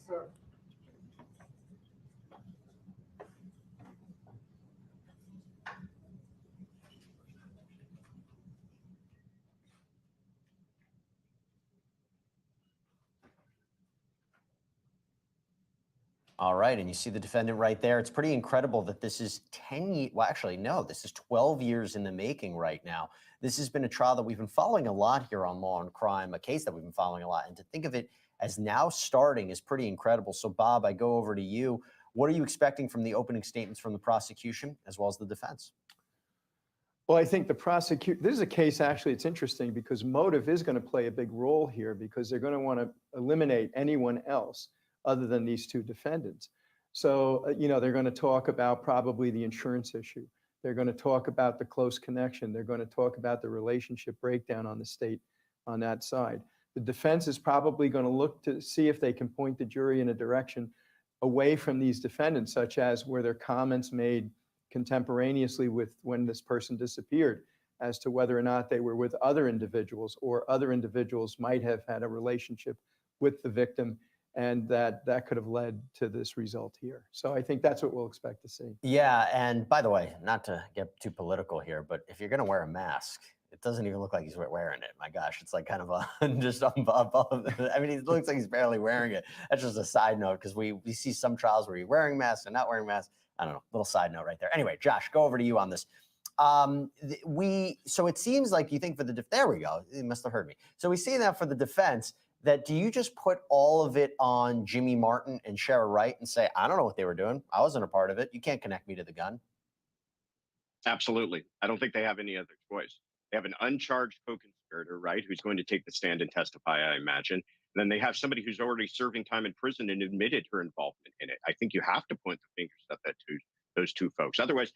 sir. All right, and you see the defendant right there. It's pretty incredible that this is 10 years, well, actually, no, this is 12 years in the making right now. This has been a trial that we've been following a lot here on Law and Crime, a case that we've been following a lot, and to think of it as now starting is pretty incredible. So, Bob, I go over to you. What are you expecting from the opening statements from the prosecution as well as the defense? Well, I think this is a case, actually, it's interesting because motive is going to play a big role here because they're going to want to eliminate anyone else other than these two defendants. So, they're going to talk about probably the insurance issue. They're going to talk about the close connection. They're going to talk about the relationship breakdown on the state on that side. The defense is probably going to look to see if they can point the jury in a direction away from these defendants, such as were there comments made contemporaneously with when this person disappeared as to whether or not they were with other individuals or other individuals might have had a relationship with the victim, and that could have led to this result here. So I think that's what we'll expect to see. Yeah, and by the way, not to get too political here, but if you're going to wear a mask, it doesn't even look like he's wearing it. My gosh, it's like kind of just above. I mean, it looks like he's barely wearing it. That's just a side note because we see some trials where you're wearing masks and not wearing masks. I don't know, little side note right there. Anyway, Josh, go over to you on this. So it seems like you think for the there we go. You must have heard me. So we see that for the defense. That do you just put all of it on Jimmy Martin and Shara Wright and say, I don't know what they were doing. I wasn't a part of it. You can't connect me to the gun. Absolutely. I don't think they have any other choice. They have an uncharged co-conspirator, right, who's going to take the stand and testify, I imagine. And then they have somebody who's already serving time in prison and admitted her involvement in it. I think you have to point the fingers at those two folks. Otherwise,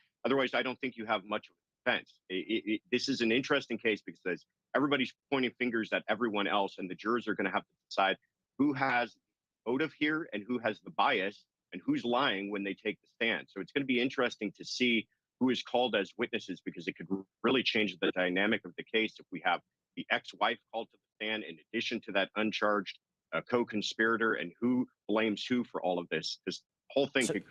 I don't think you have much of a defense. This is an interesting case because everybody's pointing fingers at everyone else, and the jurors are going to have to decide who has motive here and who has the bias and who's lying when they take the stand. So it's going to be interesting to see who is called as witnesses because it could really change the dynamic of the case if we have the ex-wife called to the stand in addition to that uncharged co-conspirator, and who blames who for all of this. This whole thing could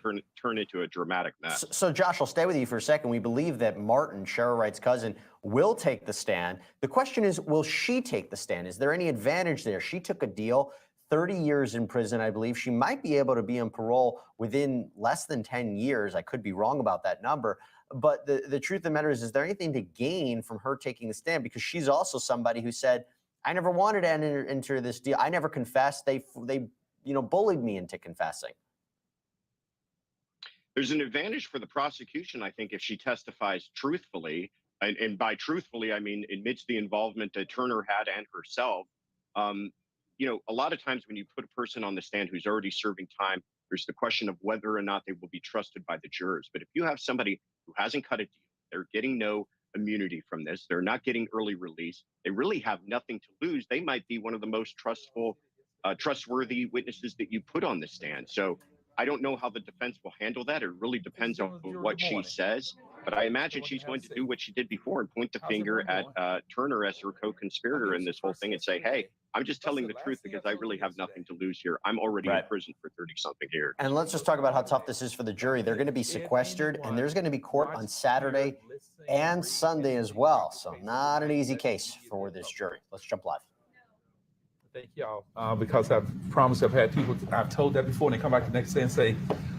turn into a dramatic mess. So Josh, I'll stay with you for a second. We believe that Martin, Shara Wright's cousin, will take the stand. The question is, will she take the stand? Is there any advantage there? She took a deal, 30 years in prison, I believe. She might be able to be on parole within less than 10 years. I could be wrong about that number. But the truth of the matter is there anything to gain from her taking the stand? Because she's also somebody who said, I never wanted to enter this deal. I never confessed. They bullied me into confessing. There's an advantage for the prosecution, I think, if she testifies truthfully. And by truthfully, I mean admits the involvement that Turner had and herself. A lot of times when you put a person on the stand who's already serving time, there's the question of whether or not they will be trusted by the jurors. But if you have somebody who hasn't cut a deal, they're getting no immunity from this, they're not getting early release, they really have nothing to lose. They might be one of the most trustworthy witnesses that you put on the stand. So I don't know how the defense will handle that. It really depends on what she says. But I imagine she's going to do what she did before and point the finger at Turner as her co-conspirator in this whole thing and say, hey, I'm just telling the truth because I really have nothing to lose here. I'm already in prison for 30-something years. And let's just talk about how tough this is for the jury. They're going to be sequestered, and there's going to be court on Saturday and Sunday as well. So not an easy case for this jury. Let's jump live. Thank y'all, because I've promised I've had people, I've told that before, and they come back the next day and say,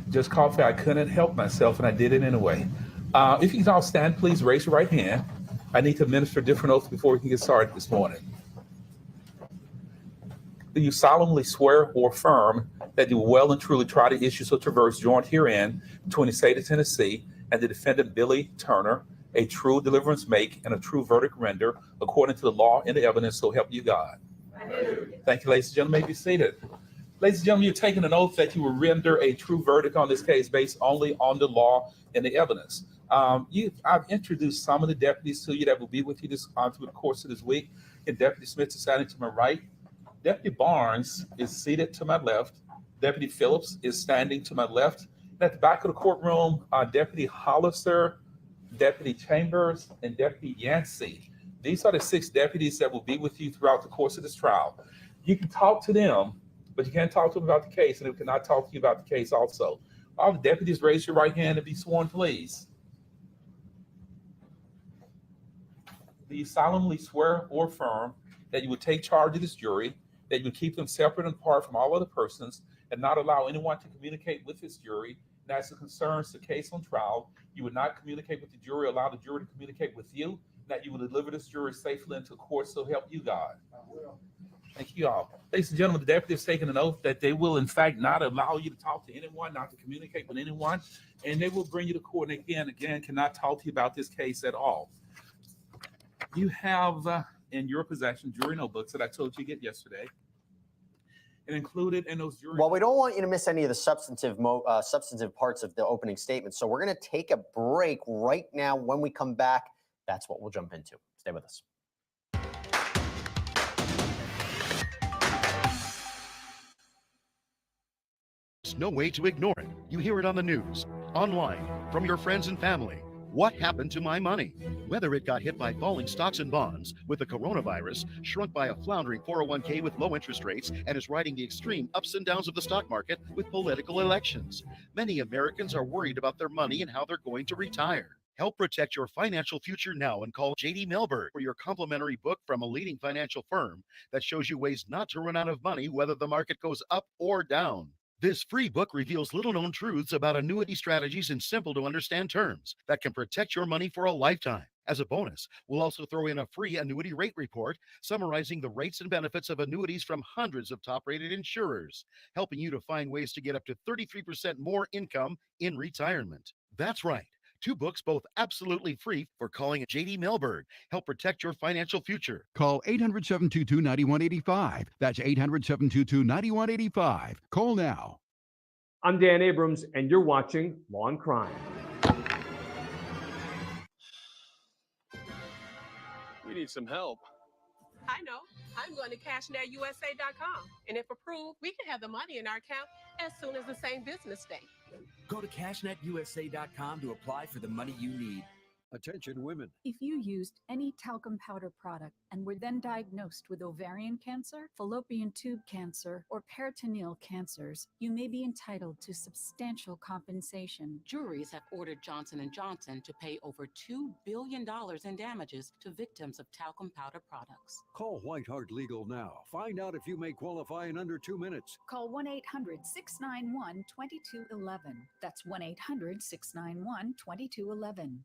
just coffee, I couldn't help myself, and I did it anyway. If you can all stand, please raise your right hand. I need to administer different oaths before we can get started this morning. Do you solemnly swear or affirm that you will well and truly try to issue such a verse joined herein between the state of Tennessee and the defendant Billy Turner, a true deliverance make and a true verdict render according to the law and the evidence, so help you God? Thank you, ladies and gentlemen. May be seated. Ladies and gentlemen, you're taking an oath that you will render a true verdict on this case based only on the law and the evidence. I've introduced some of the deputies to you that will be with you through the course of this week. And Deputy Smith is standing to my right. Deputy Barnes is seated to my left. Deputy Phillips is standing to my left. And at the back of the courtroom, Deputy Hollister, Deputy Chambers, and Deputy Yancey. These are the 6 deputies that will be with you throughout the course of this trial. You can talk to them, but you can't talk to them about the case, and they cannot talk to you about the case also. All the deputies, raise your right hand and be sworn, please. Do you solemnly swear or affirm that you would take charge of this jury, that you would keep them separate and apart from all other persons, and not allow anyone to communicate with this jury, and as it concerns the case on trial, you would not communicate with the jury, allow the jury to communicate with you, and that you would deliver this jury safely into court, so help you God? Thank you all. Ladies and gentlemen, the deputy has taken an oath that they will, in fact, not allow you to talk to anyone, not to communicate with anyone, and they will bring you to court, and again, cannot talk to you about this case at all. You have in your possession jury notebooks that I told you to get yesterday. And included in those jury Well, we don't want you to miss any of the substantive parts of the opening statement. So we're going to take a break right now. When we come back, that's what we'll jump into. Stay with us. There's no way to ignore it. You hear it on the news, online, from your friends and family. What happened to my money? Whether it got hit by falling stocks and bonds, with the coronavirus, shrunk by a floundering 401k with low interest rates, and is riding the extreme ups and downs of the stock market with political elections. Many Americans are worried about their money and how they're going to retire. Help protect your financial future now and call J.D. Melberg for your complimentary book from a leading financial firm that shows you ways not to run out of money whether the market goes up or down. This free book reveals little-known truths about annuity strategies in simple-to-understand terms that can protect your money for a lifetime. As a bonus, we'll also throw in a free annuity rate report summarizing the rates and benefits of annuities from hundreds of top-rated insurers, helping you to find ways to get up to 33% more income in retirement. That's right. 2 books, both absolutely free, for calling J.D. Melberg. Help protect your financial future. Call 800-722-9185. That's 800-722-9185. Call now. I'm Dan Abrams, and you're watching Law and Crime. We need some help. I know. I'm going to CashNetUSA.com. And if approved, we can have the money in our account as soon as the same business day. Go to CashNetUSA.com to apply for the money you need. Attention women. If you used any talcum powder product and were then diagnosed with ovarian cancer, fallopian tube cancer, or peritoneal cancers, you may be entitled to substantial compensation. Juries have ordered Johnson & Johnson to pay over $2 billion in damages to victims of talcum powder products. Call White Hart Legal now. Find out if you may qualify in under 2 minutes. Call 1-800-691-2211. That's 1-800-691-2211.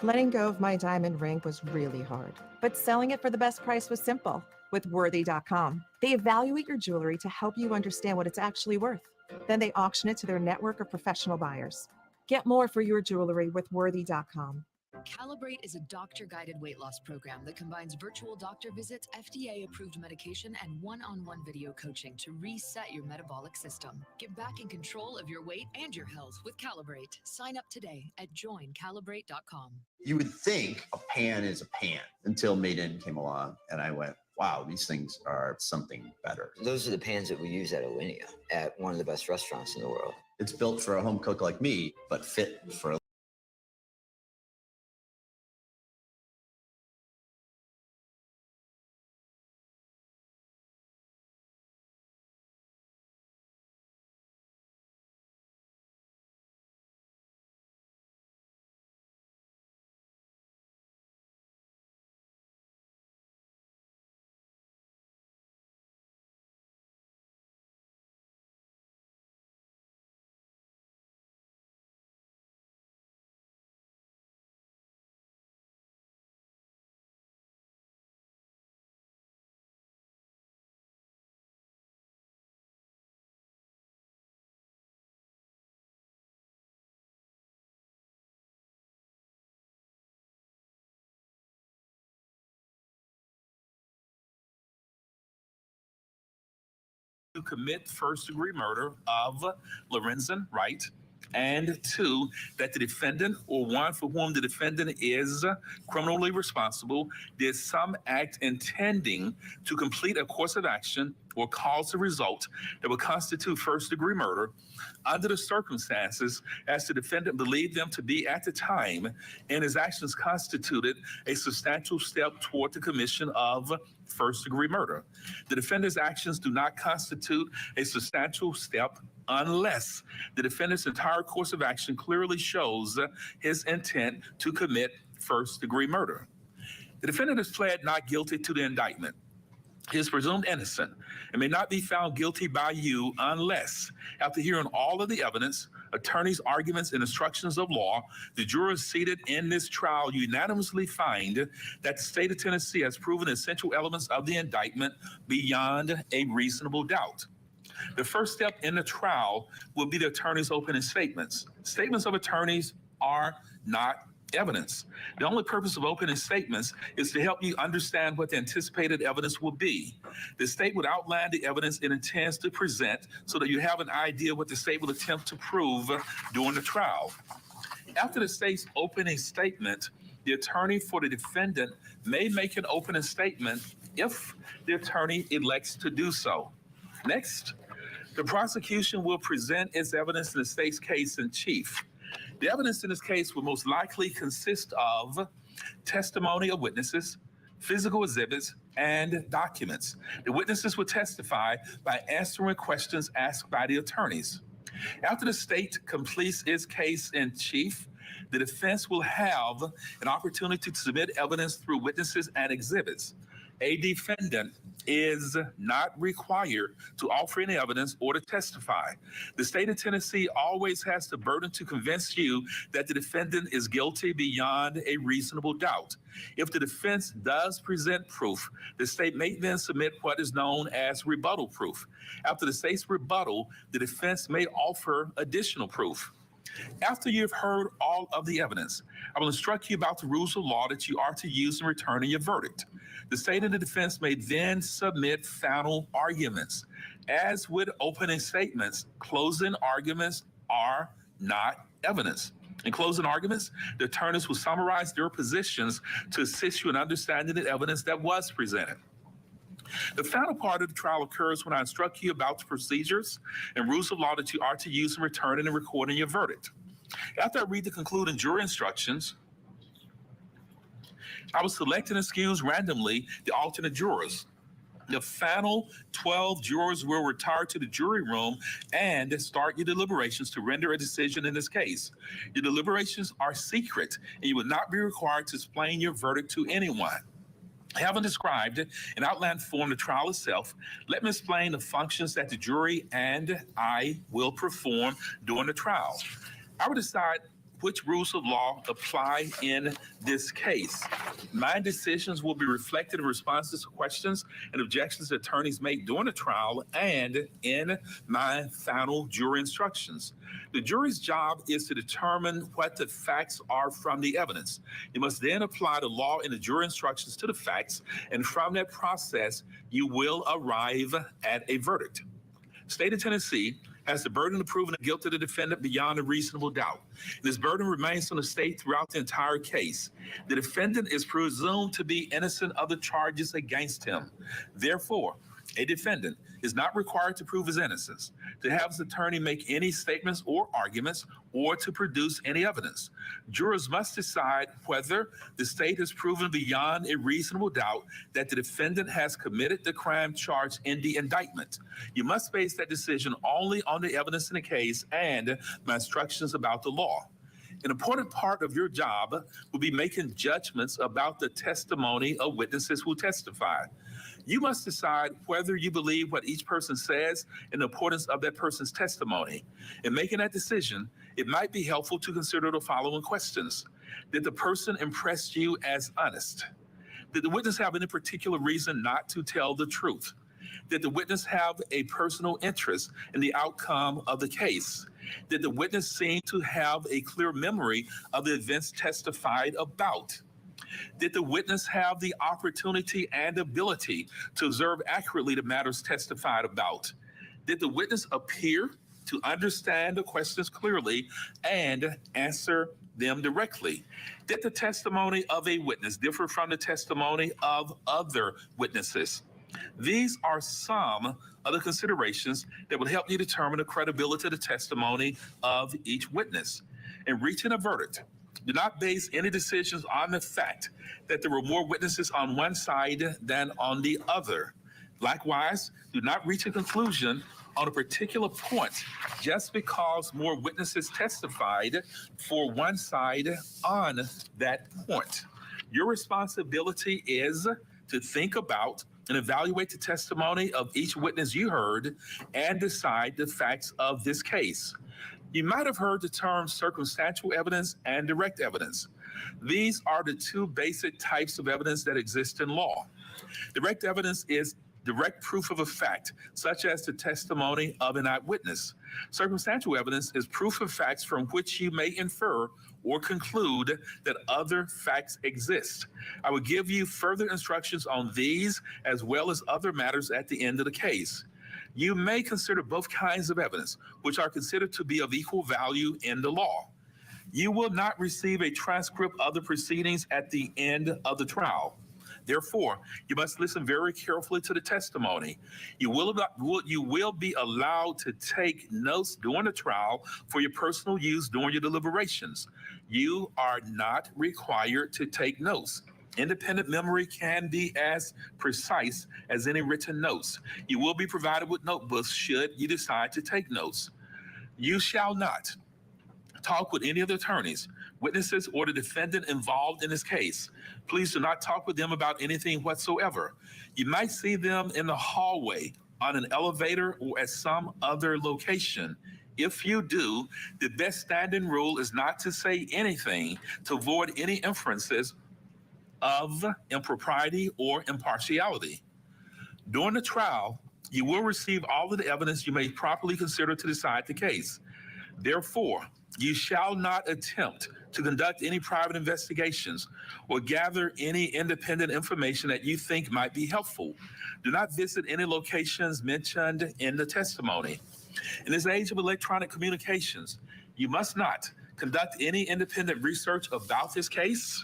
Letting go of my diamond ring was really hard, but selling it for the best price was simple with Worthy.com. They evaluate your jewelry to help you understand what it's actually worth. Then they auction it to their network of professional buyers. Get more for your jewelry with Worthy.com. Calibrate is a doctor-guided weight loss program that combines virtual doctor visits, FDA-approved medication, and one-on-one video coaching to reset your metabolic system. Get back in control of your weight and your health with Calibrate. Sign up today at joincalibrate.com. You would think a pan is a pan until Made In came along, and I went, wow, these things are something better. Those are the pans that we use at Alinea, at one of the best restaurants in the world. It's built for a home cook like me, but fit for a to commit first-degree murder of Lorenzen Wright. And 2, that the defendant or one for whom the defendant is criminally responsible did some act intending to complete a course of action or cause a result that would constitute first-degree murder under the circumstances as the defendant believed them to be at the time, and his actions constituted a substantial step toward the commission of first-degree murder. The defendant's actions do not constitute a substantial step unless the defendant's entire course of action clearly shows his intent to commit first-degree murder. The defendant has pled not guilty to the indictment. He is presumed innocent and may not be found guilty by you unless, after hearing all of the evidence, attorneys' arguments, and instructions of law, the jurors seated in this trial unanimously find that the state of Tennessee has proven essential elements of the indictment beyond a reasonable doubt. The first step in the trial will be the attorney's opening statements. Statements of attorneys are not evidence. The only purpose of opening statements is to help you understand what the anticipated evidence will be. The state would outline the evidence it intends to present so that you have an idea what the state will attempt to prove during the trial. After the state's opening statement, the attorney for the defendant may make an opening statement if the attorney elects to do so. Next, the prosecution will present its evidence in the state's case in chief. The evidence in this case will most likely consist of testimony of witnesses, physical exhibits, and documents. The witnesses will testify by answering questions asked by the attorneys. After the state completes its case in chief, the defense will have an opportunity to submit evidence through witnesses and exhibits. A defendant is not required to offer any evidence or to testify. The state of Tennessee always has the burden to convince you that the defendant is guilty beyond a reasonable doubt. If the defense does present proof, the state may then submit what is known as rebuttal proof. After the state's rebuttal, the defense may offer additional proof. After you've heard all of the evidence, I will instruct you about the rules of law that you are to use in returning your verdict. The state and the defense may then submit final arguments. As with opening statements, closing arguments are not evidence. In closing arguments, the attorneys will summarize their positions to assist you in understanding the evidence that was presented. The final part of the trial occurs when I instruct you about the procedures and rules of law that you are to use in returning and recording your verdict. After I read the concluding jury instructions, I will select and excuse randomly the alternate jurors. The final 12 jurors will retire to the jury room and start your deliberations to render a decision in this case. Your deliberations are secret, and you will not be required to explain your verdict to anyone. Having described in outline form the trial itself, let me explain the functions that the jury and I will perform during the trial. I will decide which rules of law apply in this case. My decisions will be reflected in responses to questions and objections that attorneys make during the trial and in my final jury instructions. The jury's job is to determine what the facts are from the evidence. You must then apply the law in the jury instructions to the facts, and from that process, you will arrive at a verdict. State of Tennessee has the burden of proving the guilt of the defendant beyond a reasonable doubt. This burden remains on the state throughout the entire case. The defendant is presumed to be innocent of the charges against him. Therefore, a defendant is not required to prove his innocence, to have his attorney make any statements or arguments, or to produce any evidence. Jurors must decide whether the state has proven beyond a reasonable doubt that the defendant has committed the crime charged in the indictment. You must base that decision only on the evidence in the case and my instructions about the law. An important part of your job will be making judgments about the testimony of witnesses who testify. You must decide whether you believe what each person says and the importance of that person's testimony. In making that decision, it might be helpful to consider the following questions. Did the person impress you as honest? Did the witness have any particular reason not to tell the truth? Did the witness have a personal interest in the outcome of the case? Did the witness seem to have a clear memory of the events testified about? Did the witness have the opportunity and ability to observe accurately the matters testified about? Did the witness appear to understand the questions clearly and answer them directly. Did the testimony of a witness differ from the testimony of other witnesses? These are some of the considerations that will help you determine the credibility of the testimony of each witness. In reaching a verdict, do not base any decisions on the fact that there were more witnesses on one side than on the other. Likewise, do not reach a conclusion on a particular point just because more witnesses testified for one side on that point. Your responsibility is to think about and evaluate the testimony of each witness you heard and decide the facts of this case. You might have heard the terms circumstantial evidence and direct evidence. These are the two basic types of evidence that exist in law. Direct evidence is direct proof of a fact, such as the testimony of an eyewitness. Circumstantial evidence is proof of facts from which you may infer or conclude that other facts exist. I will give you further instructions on these as well as other matters at the end of the case. You may consider both kinds of evidence, which are considered to be of equal value in the law. You will not receive a transcript of the proceedings at the end of the trial. Therefore, you must listen very carefully to the testimony. You will be allowed to take notes during the trial for your personal use during your deliberations. You are not required to take notes. Independent memory can be as precise as any written notes. You will be provided with notebooks should you decide to take notes. You shall not talk with any of the attorneys, witnesses, or the defendant involved in this case. Please do not talk with them about anything whatsoever. You might see them in the hallway, on an elevator, or at some other location. If you do, the best standing rule is not to say anything to avoid any inferences of impropriety or impartiality. During the trial, you will receive all of the evidence you may properly consider to decide the case. Therefore, you shall not attempt to conduct any private investigations or gather any independent information that you think might be helpful. Do not visit any locations mentioned in the testimony. In this age of electronic communications, you must not conduct any independent research about this case,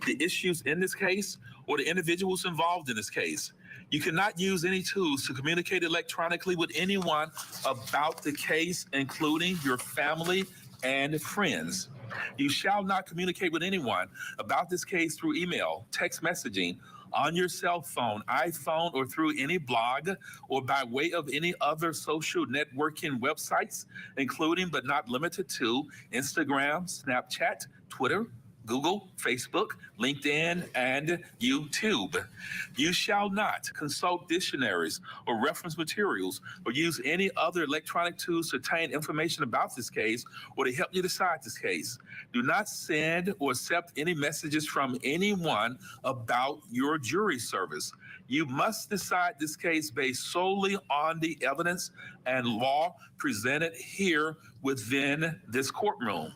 the issues in this case, or the individuals involved in this case. You cannot use any tools to communicate electronically with anyone about the case, including your family and friends. You shall not communicate with anyone about this case through email, text messaging, on your cell phone, iPhone, or through any blog, or by way of any other social networking websites, including but not limited to Instagram, Snapchat, Twitter, Google, Facebook, LinkedIn, and YouTube. You shall not consult dictionaries or reference materials or use any other electronic tools to obtain information about this case or to help you decide this case. Do not send or accept any messages from anyone about your jury service. You must decide this case based solely on the evidence and law presented here within this courtroom.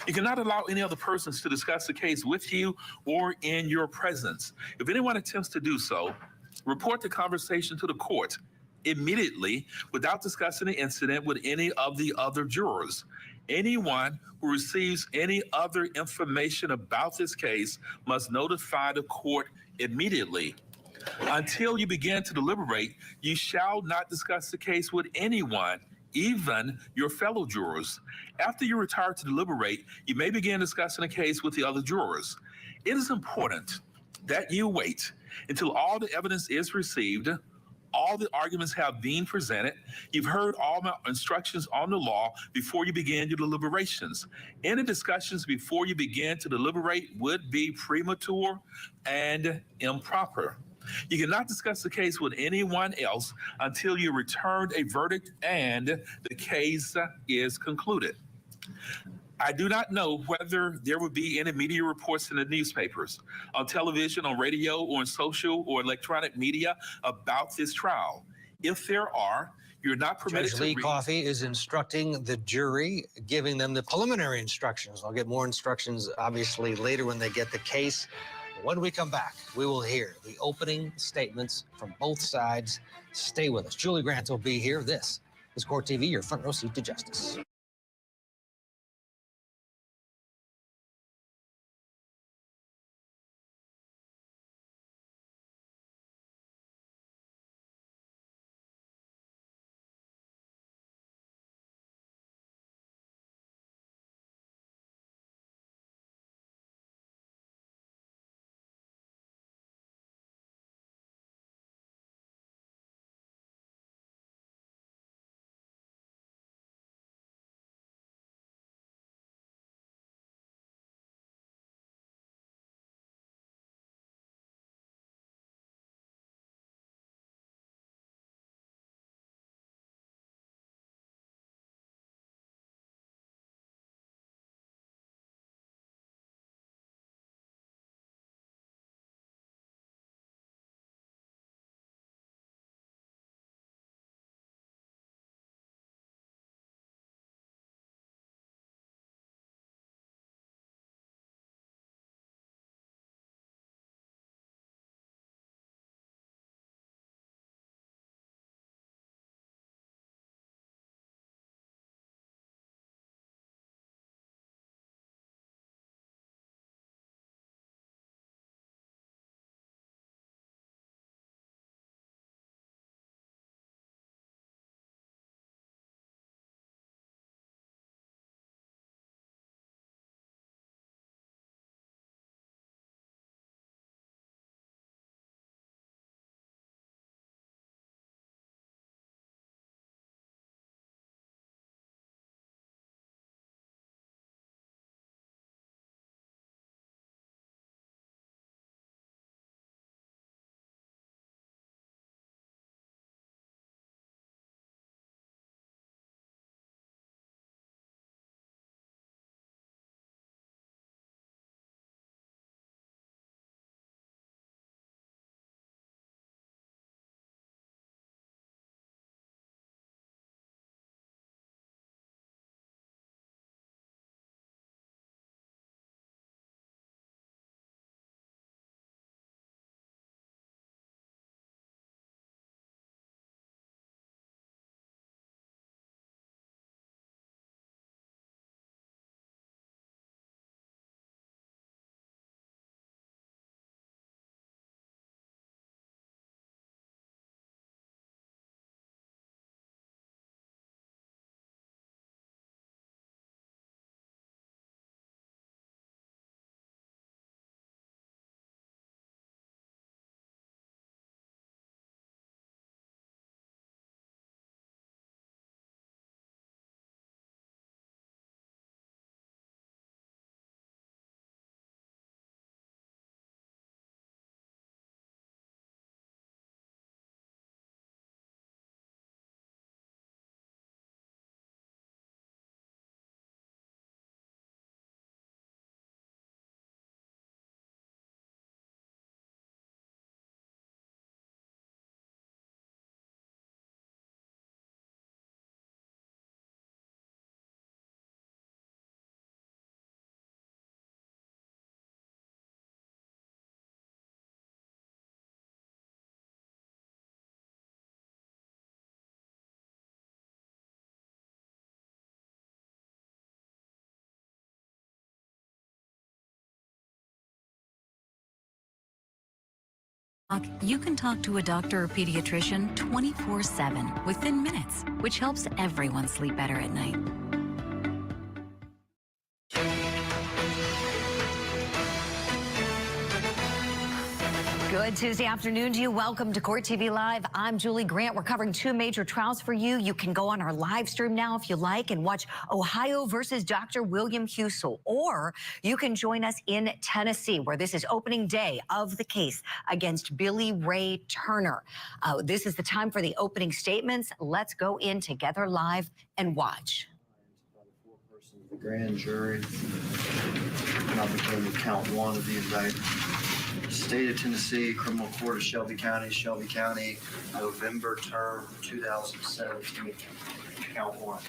You cannot allow any other persons to discuss the case with you or in your presence. If anyone attempts to do so, report the conversation to the court immediately without discussing the incident with any of the other jurors. Anyone who receives any other information about this case must notify the court immediately. Until you begin to deliberate, you shall not discuss the case with anyone, even your fellow jurors. After you retire to deliberate, you may begin discussing the case with the other jurors. It is important that you wait until all the evidence is received, all the arguments have been presented, you've heard all my instructions on the law before you begin your deliberations. Any discussions before you begin to deliberate would be premature and improper. You cannot discuss the case with anyone else until you returned a verdict and the case is concluded. I do not know whether there will be any media reports in the newspapers, on television, on radio, or in social or electronic media about this trial. If there are, you're not permitted Judge to Lee read. Coffey is instructing the jury, giving them the preliminary instructions. They'll get more instructions, obviously, later when they get the case. When we come back, we will hear the opening statements from both sides. Stay with us. Julie Grant will be here. This It's Court TV, your front row seat to justice. You can talk to a doctor or pediatrician 24/7 within minutes, which helps everyone sleep better at night. Good Tuesday afternoon to you. Welcome to Court TV Live. I'm Julie Grant. We're covering two major trials for you. You can go on our live stream now if you like and watch Ohio versus Dr. William Husel, or you can join us in Tennessee, where this is opening day of the case against Billy Ray Turner. This is the time for the opening statements. Let's go in together live and watch. The grand jury now became count one of the indictment. State of Tennessee, Criminal Court of Shelby County, November term 2017, count one.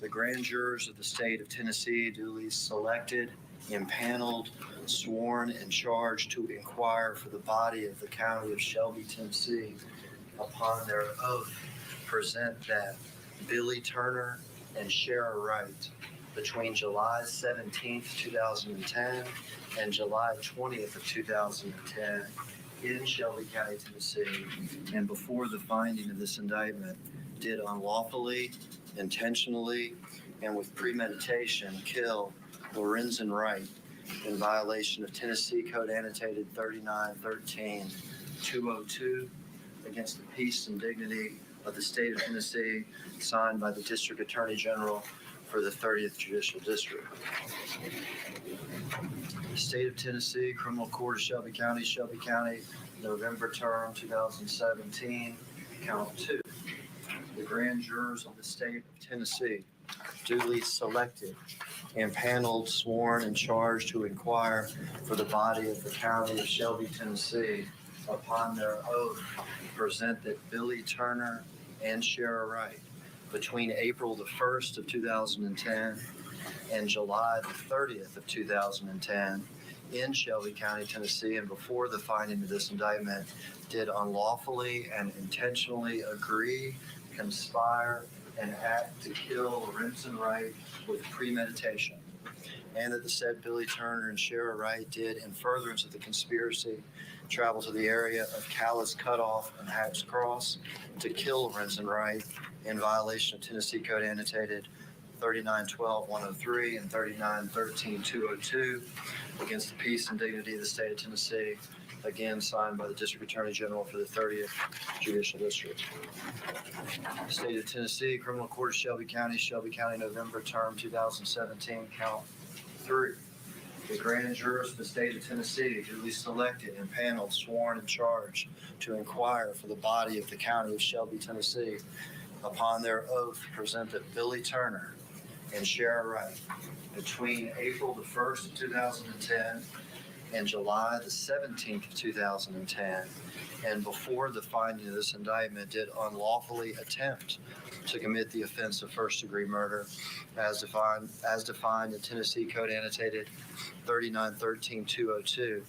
The grand jurors of the state of Tennessee duly selected, impaneled, sworn, and charged to inquire for the body of the county of Shelby, Tennessee, upon their oath, present that Billy Turner and Shara Wright between July 17th, 2010 and July 20th of 2010 in Shelby County, Tennessee, and before the finding of this indictment, did unlawfully, intentionally, and with premeditation kill Lorenzen Wright in violation of Tennessee Code Annotated 3913-202 against the peace and dignity of the state of Tennessee, signed by the District Attorney General for the 30th Judicial District. State of Tennessee, Criminal Court of Shelby County, November term 2017, count 2. The grand jurors of the state of Tennessee, duly selected and paneled, sworn, and charged to inquire for the body of the county of Shelby, Tennessee, upon their oath, present that Billy Turner and Shara Wright, between April the 1st of 2010 and July the 30th of 2010, in Shelby County, Tennessee, and before the finding of this indictment, did unlawfully and intentionally agree, conspire, and act to kill Lorenzen Wright with premeditation, and that the said Billy Turner and Shara Wright did, in furtherance of the conspiracy, travel to the area of Callis Cutoff and Hacks Cross to kill Lorenzen Wright in violation of Tennessee Code Annotated 3912-103 and 3913-202 against the peace and dignity of the state of Tennessee, again signed by the District Attorney General for the 30th Judicial District. State of Tennessee, Criminal Court of Shelby County, November term 2017, count 3. The grand jurors of the state of Tennessee, duly selected and paneled, sworn, and charged to inquire for the body of the county of Shelby, Tennessee, upon their oath, present that Billy Turner and Shara Wright, between April the 1st of 2010 and July the 17th of 2010, and before the finding of this indictment, did unlawfully attempt to commit the offense of first-degree murder as defined in Tennessee Code Annotated 3913-202,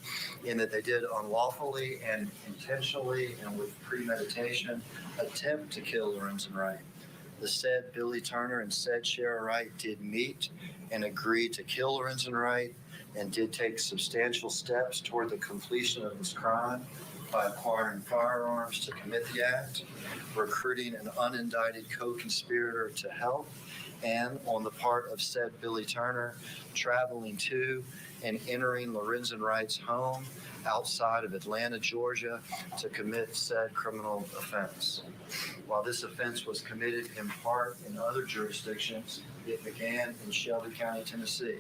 in that they did unlawfully and intentionally and with premeditation attempt to kill Lorenzen Wright. The said Billy Turner and said Shara Wright did meet and agree to kill Lorenzen Wright, and did take substantial steps toward the completion of this crime by acquiring firearms to commit the act, recruiting an unindicted co-conspirator to help, and on the part of said Billy Turner, traveling to and entering Lorenzen Wright's home outside of Atlanta, Georgia, to commit said criminal offense. While this offense was committed in part in other jurisdictions, it began in Shelby County, Tennessee,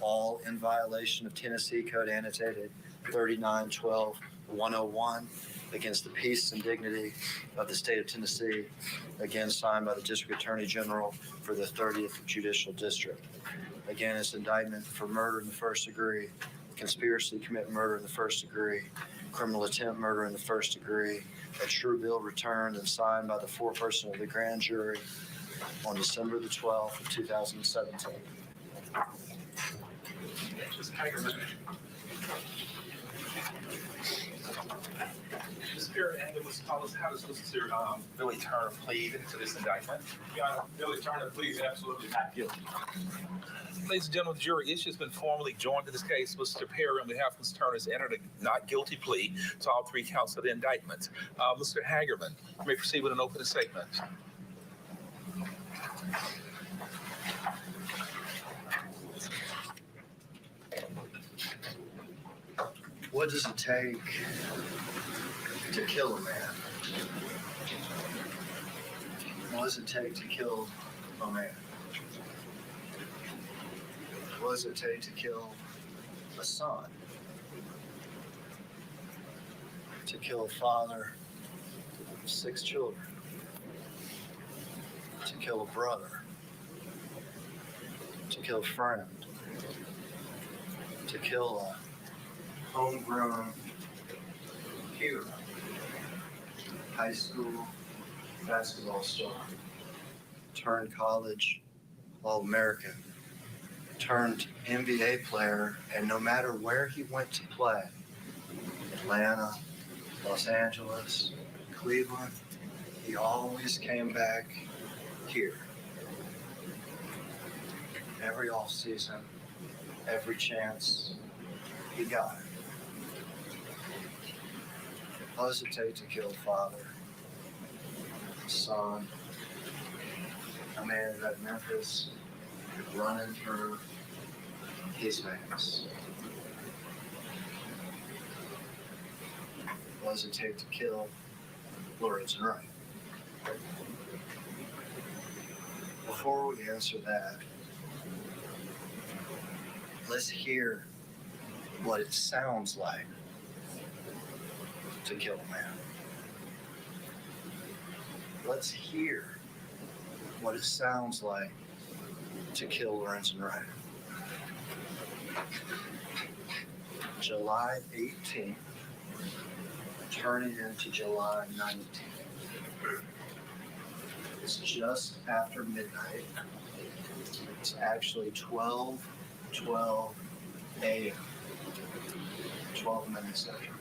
all in violation of Tennessee Code Annotated 3912-101 against the peace and dignity of the state of Tennessee, again signed by the District Attorney General for the 30th Judicial District. Again, it's indictment for murder in the first degree, conspiracy to commit murder in the first degree, criminal attempt murder in the first degree, a true bill returned and signed by the foreperson of the grand jury on December the 12th of 2017. Mr. Andrew, tell us how does Mr. Billy Turner plead to this indictment? Your Honor, Billy Turner pleads absolutely not guilty. Ladies and gentlemen, the jury issue has been formally joined to this case. Mr. Perry, on behalf of Mr. Turner, has entered a not guilty plea to all 3 counts of the indictment. Mr. Hagerman, you may proceed with an opening statement. What does it take to kill a man? What does it take to kill a man? What does it take to kill a son? To kill a father of 6 children? To kill a brother? To kill a friend? To kill a homegrown hero, high school basketball star, turned college All-American, turned NBA player, and no matter where he went to play, Atlanta, Los Angeles, Cleveland, he always came back here. Every off season, every chance he got. Hesitate to kill father, son, a man at Memphis running through his veins. Hesitate to kill Lorenzen Wright. Before we answer that, let's hear what it sounds like to kill a man. Let's hear what it sounds like to kill Lorenzen Wright. July 18th, turning into July 19th. It's just after midnight. It's actually 12 a.m. 12 minutes after.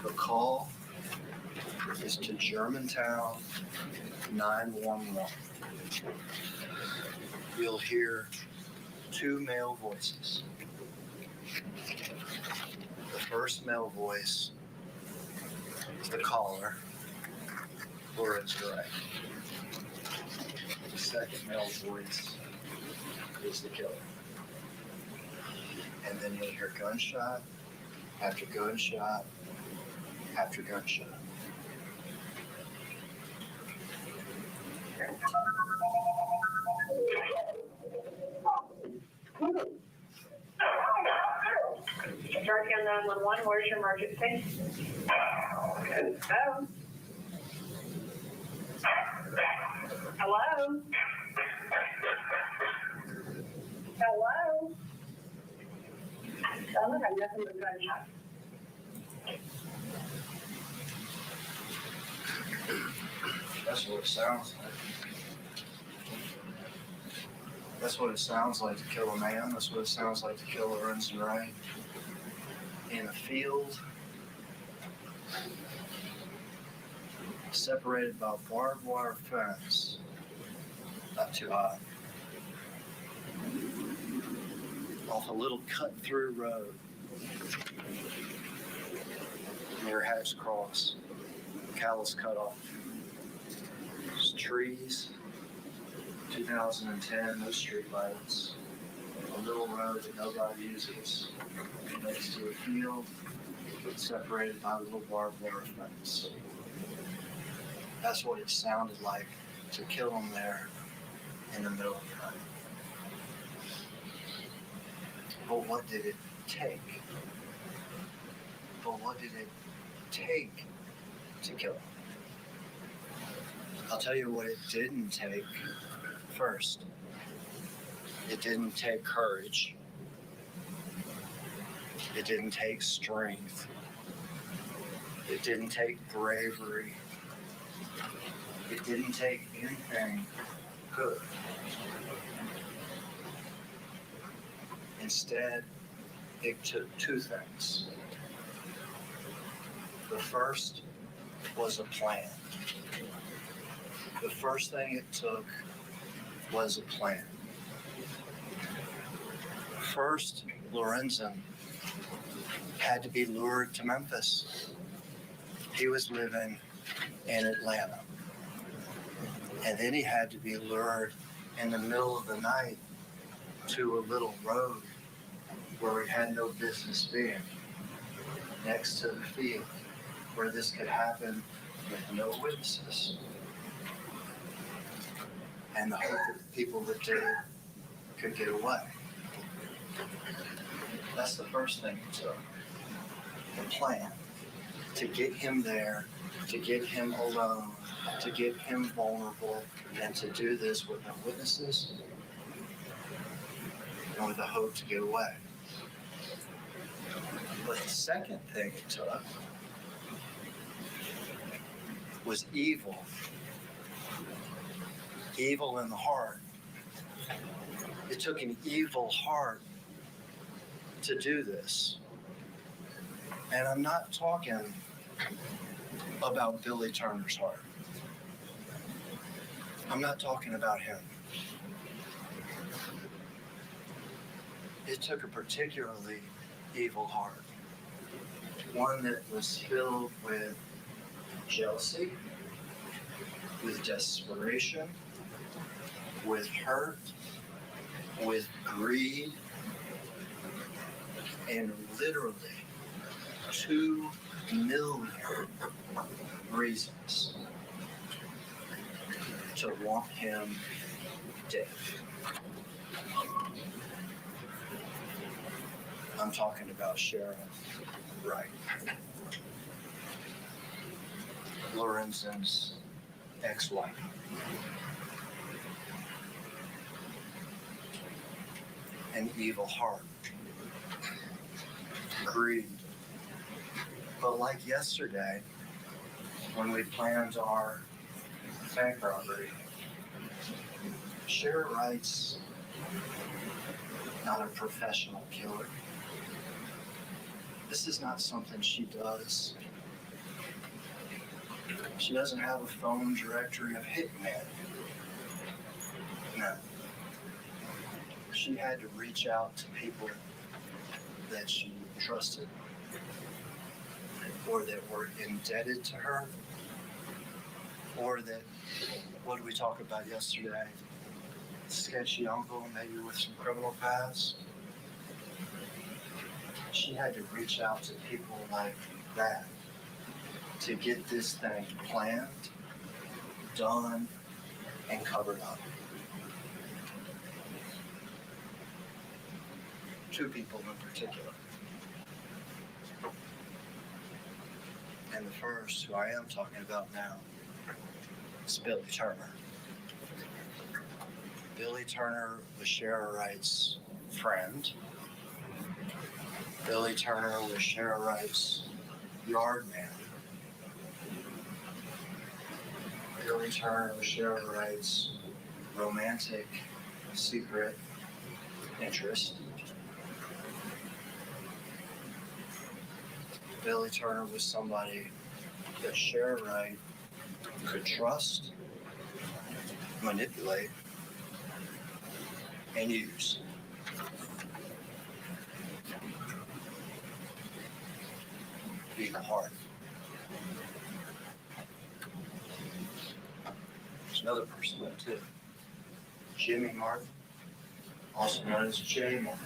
The call is to Germantown 911. You'll hear two male voices. The first male voice is the caller, Lorenzen Wright. The second male voice is the killer. And then you'll hear gunshot after gunshot after gunshot. Darkin 911, where's your emergency? Hello? Hello? Hello? I don't have nothing but gunshot. That's what it sounds like. That's what it sounds like to kill a man. That's what it sounds like to kill Lorenzen Wright. In a field, separated by barbed wire fence, not too high, off a little cut-through road near Hatch Cross, callus cut off. There's trees, 2010, no street lights, a little road that nobody uses, next to a field separated by a little barbed wire fence. That's what it sounded like to kill him there in the middle of the night. But what did it take? But what did it take to kill him? I'll tell you what it didn't take first. It didn't take courage. It didn't take strength. It didn't take bravery. It didn't take anything good. Instead, it took two things. The first was a plan. The first thing it took was a plan. First, Lorenzen had to be lured to Memphis. He was living in Atlanta. And then he had to be lured in the middle of the night to a little road where he had no business being, next to the field where this could happen with no witnesses. And the hope that the people that did could get away. That's the first thing it took. The plan to get him there, to get him alone, to get him vulnerable, and to do this with no witnesses and with the hope to get away. But the second thing it took was evil. Evil in the heart. It took an evil heart to do this. And I'm not talking about Billy Turner's heart. I'm not talking about him. It took a particularly evil heart, one that was filled with jealousy, with desperation, with hurt, with greed, and literally 2 million reasons to want him dead. I'm talking about Sheriff Wright, Lorenzen's ex-wife. An evil heart, greed. But like yesterday, when we planned our bank robbery, Sheriff Wright's not a professional killer. This is not something she does. She doesn't have a phone directory of hitmen. No. She had to reach out to people that she trusted or that were indebted to her or that, what did we talk about yesterday? Sketchy uncle, maybe with some criminal past. She had to reach out to people like that to get this thing planned, done, and covered up. 2 people in particular. And the first, who I am talking about now, is Billy Turner. Billy Turner was Sheriff Wright's friend. Billy Turner was Sheriff Wright's yard man. Billy Turner was Sheriff Wright's romantic, secret interest. Billy Turner was somebody that Sheriff Wright could trust, manipulate, and use. Be the heart. There's another person there too. Jimmy Martin, also known as J. Martin.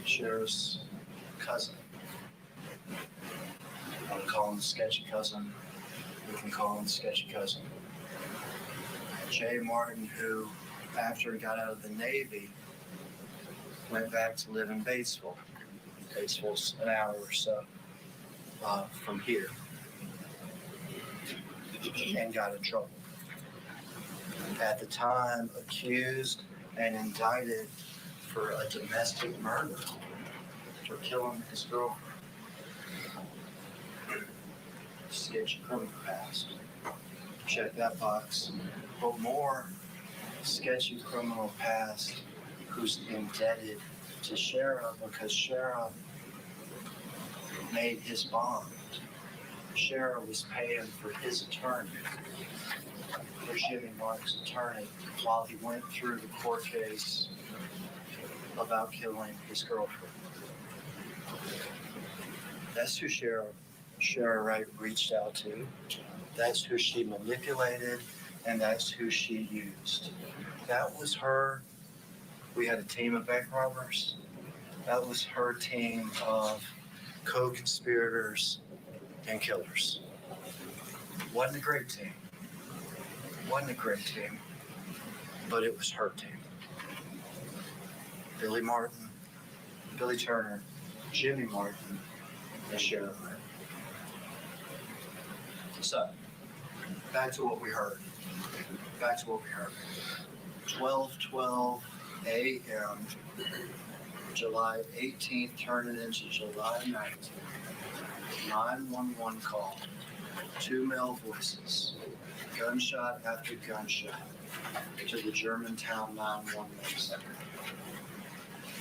Sheriff's cousin. I want to call him the sketchy cousin. We can call him the sketchy cousin. J. Martin, who, after he got out of the Navy, went back to live in Batesville. Batesville's an hour or so from here. And got in trouble. At the time, accused and indicted for a domestic murder, for killing his girlfriend. Sketchy criminal past. Check that box. But more sketchy criminal past who's indebted to Sheriff because Sheriff made his bond. Sheriff was paying for his attorney, for Jimmy Martin's attorney, while he went through the court case about killing his girlfriend. That's who Sheriff Wright reached out to. That's who she manipulated, and that's who she used. That was her. We had a team of bank robbers. That was her team of co-conspirators and killers. Wasn't a great team. Wasn't a great team, but it was her team. Billy Martin, Billy Turner, Jimmy Martin, and Sheriff Wright. So, back to what we heard. 12:12 a.m., July 18th, turning into July 19th. 911 call. 2 male voices. Gunshot after gunshot to the Germantown 911 center.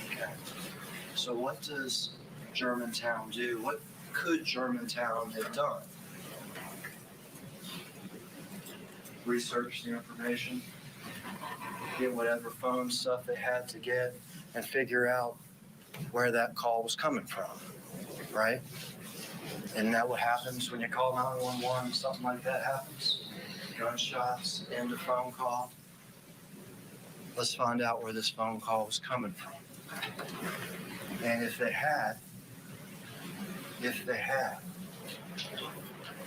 Okay. So what does Germantown do? What could Germantown have done? research the information, get whatever phone stuff they had to get, and figure out where that call was coming from, right? Isn't that what happens when you call 911? Something like that happens. Gunshots, end of phone call. Let's find out where this phone call was coming from. And if they had,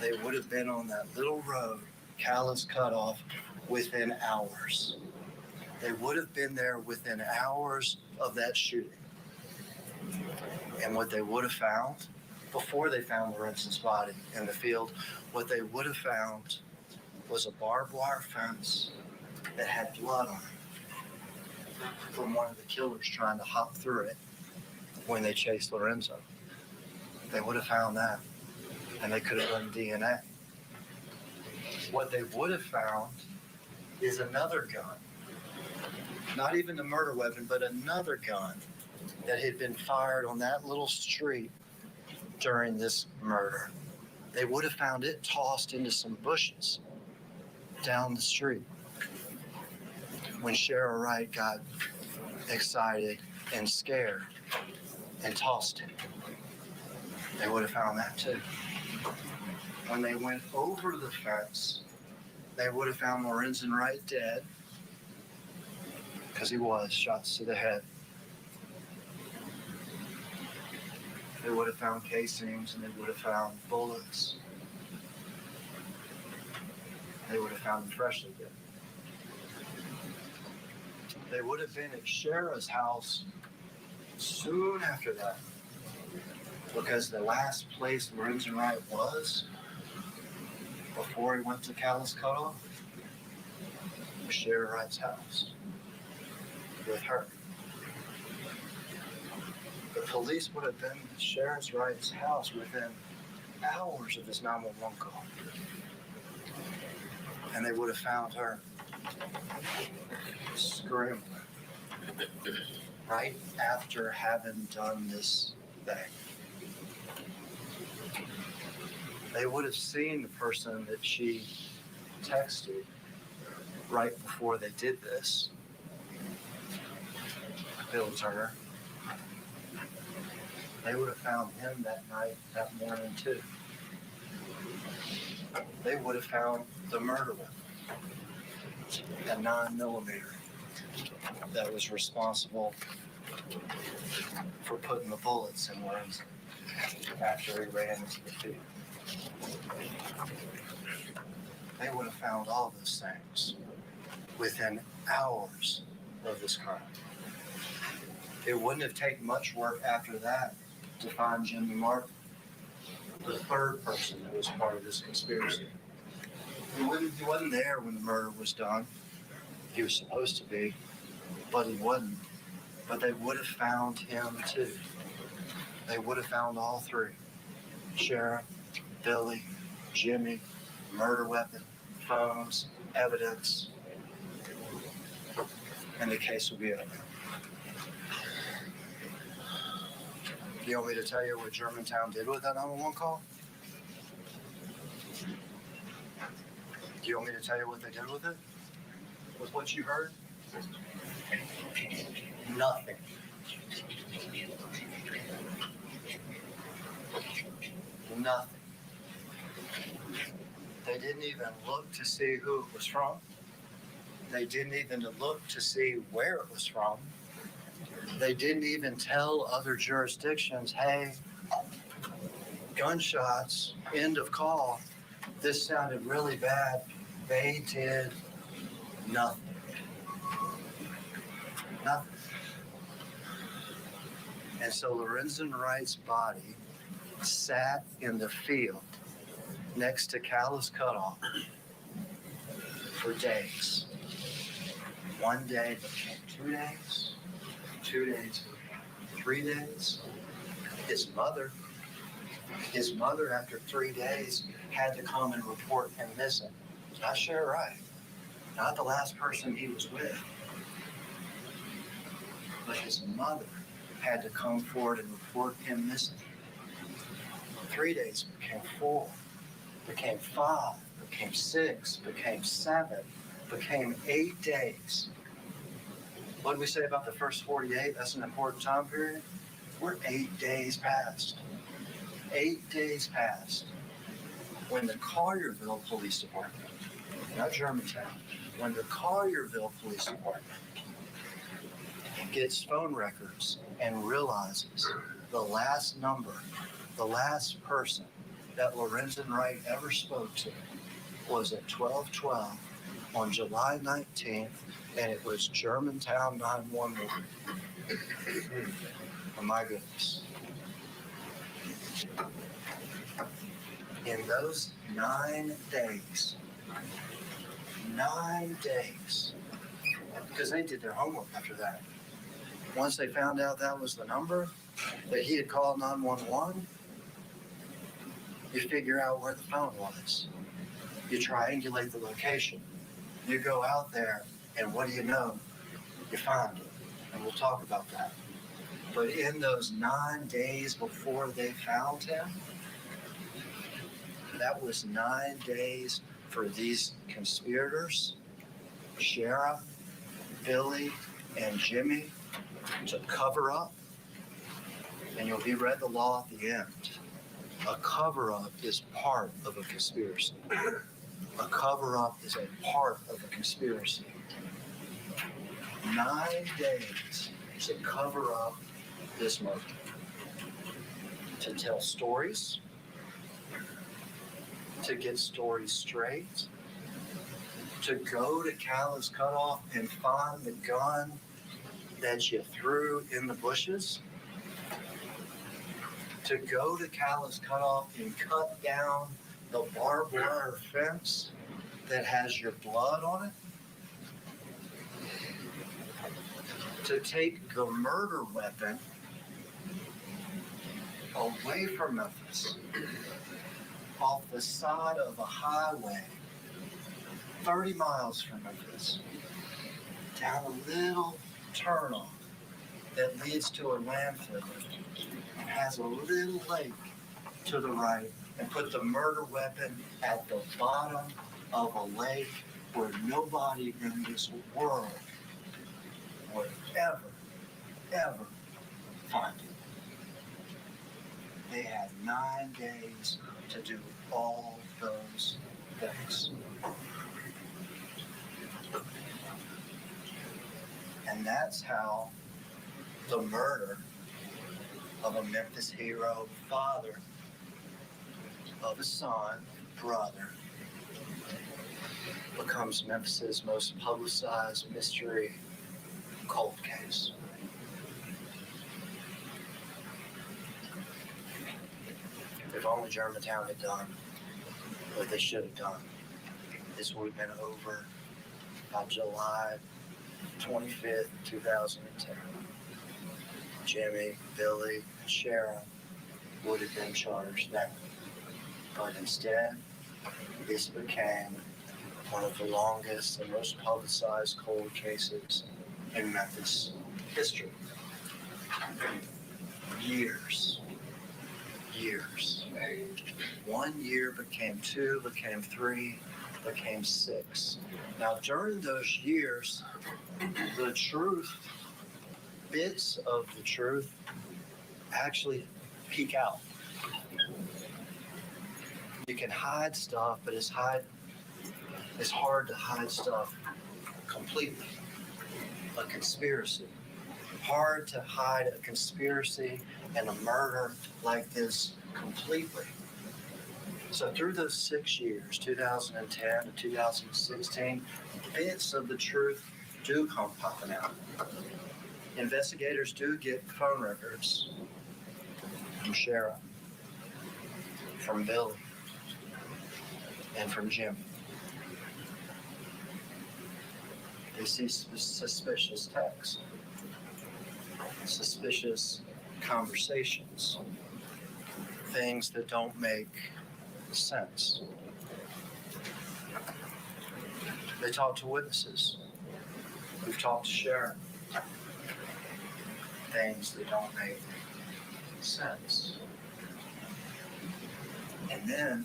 they would have been on that little road, Callis Cutoff, within hours. They would have been there within hours of that shooting. And what they would have found, before they found Lorenzen's body in the field, what they would have found was a barbed wire fence that had blood on it from one of the killers trying to hop through it when they chased Lorenzo. They would have found that, and they could have done DNA. What they would have found is another gun. Not even the murder weapon, but another gun that had been fired on that little street during this murder. They would have found it tossed into some bushes down the street when Cheryl Wright got excited and scared and tossed it. They would have found that too. When they went over the fence, they would have found Lorenzen Wright dead, because he was shots to the head. They would have found casings, and they would have found bullets. They would have found him freshly dead. They would have been at Shara's house soon after that, because the last place Lorenzen Wright was before he went to Callis Cutoff was Shara Wright's house with her. The police would have been at Shara Wright's house within hours of this 911 call. And they would have found her screaming right after having done this thing. They would have seen the person that she texted right before they did this, Bill Turner. They would have found him that night, that morning too. They would have found the murder weapon, a 9mm that was responsible for putting the bullets in Lorenzen after he ran into the field. They would have found all those things within hours of this crime. It wouldn't have taken much work after that to find Jimmy Martin, the third person that was part of this conspiracy. He wasn't there when the murder was done. He was supposed to be, but he wasn't. But they would have found him too. They would have found all three. Shara, Billy, Jimmy, murder weapon, phones, evidence, and the case will be over. Do you want me to tell you what Germantown did with that 911 call? Do you want me to tell you what they did with it? With what you heard? Nothing. Nothing. They didn't even look to see who it was from. They didn't even look to see where it was from. They didn't even tell other jurisdictions, hey, gunshots, end of call. This sounded really bad. They did nothing. Nothing. And so Lorenzen Wright's body sat in the field next to Callis Cutoff for days. One day became 2 days. 2 days, 3 days. His mother, after 3 days, had to come and report him missing. Not Shara Wright, not the last person he was with, but his mother had to come forward and report him missing. 3 days became 4. became 5, became 6, became 7, became 8 days. What did we say about the first 48? That's an important time period. We're 8 days past. 8 days past. When the Collierville Police Department, not Germantown, when the Collierville Police Department gets phone records and realizes the last number, the last person that Lorenzen Wright ever spoke to was at 12:12 on July 19th, and it was Germantown 911. Oh my goodness. In those 9 days, 9 days, because they did their homework after that. Once they found out that was the number, that he had called 911, you figure out where the phone was. You triangulate the location. You go out there, and what do you know? You find it. And we'll talk about that. But in those 9 days before they found him, that was 9 days for these conspirators, Sheriff, Billy, and Jimmy, to cover up. And you'll be read the law at the end. A cover-up is part of a conspiracy. A cover-up is a part of a conspiracy. 9 days to cover up this murder. To tell stories, to get stories straight, to go to Callous Cutoff and find the gun that you threw in the bushes, to go to Callous Cutoff and cut down the barbed wire fence that has your blood on it, to take the murder weapon away from Memphis, off the side of a highway, 30 miles from Memphis, down a little turnoff that leads to a landfill and has a little lake to the right, and put the murder weapon at the bottom of a lake where nobody in this world would ever find it. They had 9 days to do all those things. And that's how the murder of a Memphis hero, father of a son, brother, becomes Memphis's most publicized mystery cold case. If only Germantown had done what they should have done, this would have been over by July 25th, 2010. Jimmy, Billy, and Sharon would have been charged then. But instead, this became one of the longest and most publicized cold cases in Memphis history. Years. 1 year became 2, became 3, became 6. Now, during those years, the truth, bits of the truth, actually peek out. You can hide stuff, but it's hard to hide stuff completely. A conspiracy. Hard to hide a conspiracy and a murder like this completely. So through those 6 years, 2010 to 2016, bits of the truth do come popping out. Investigators do get phone records from Sheriff, from Billy, and from Jim. They see suspicious texts, suspicious conversations, things that don't make sense. They talk to witnesses. We've talked to Sharon. Things that don't make sense. And then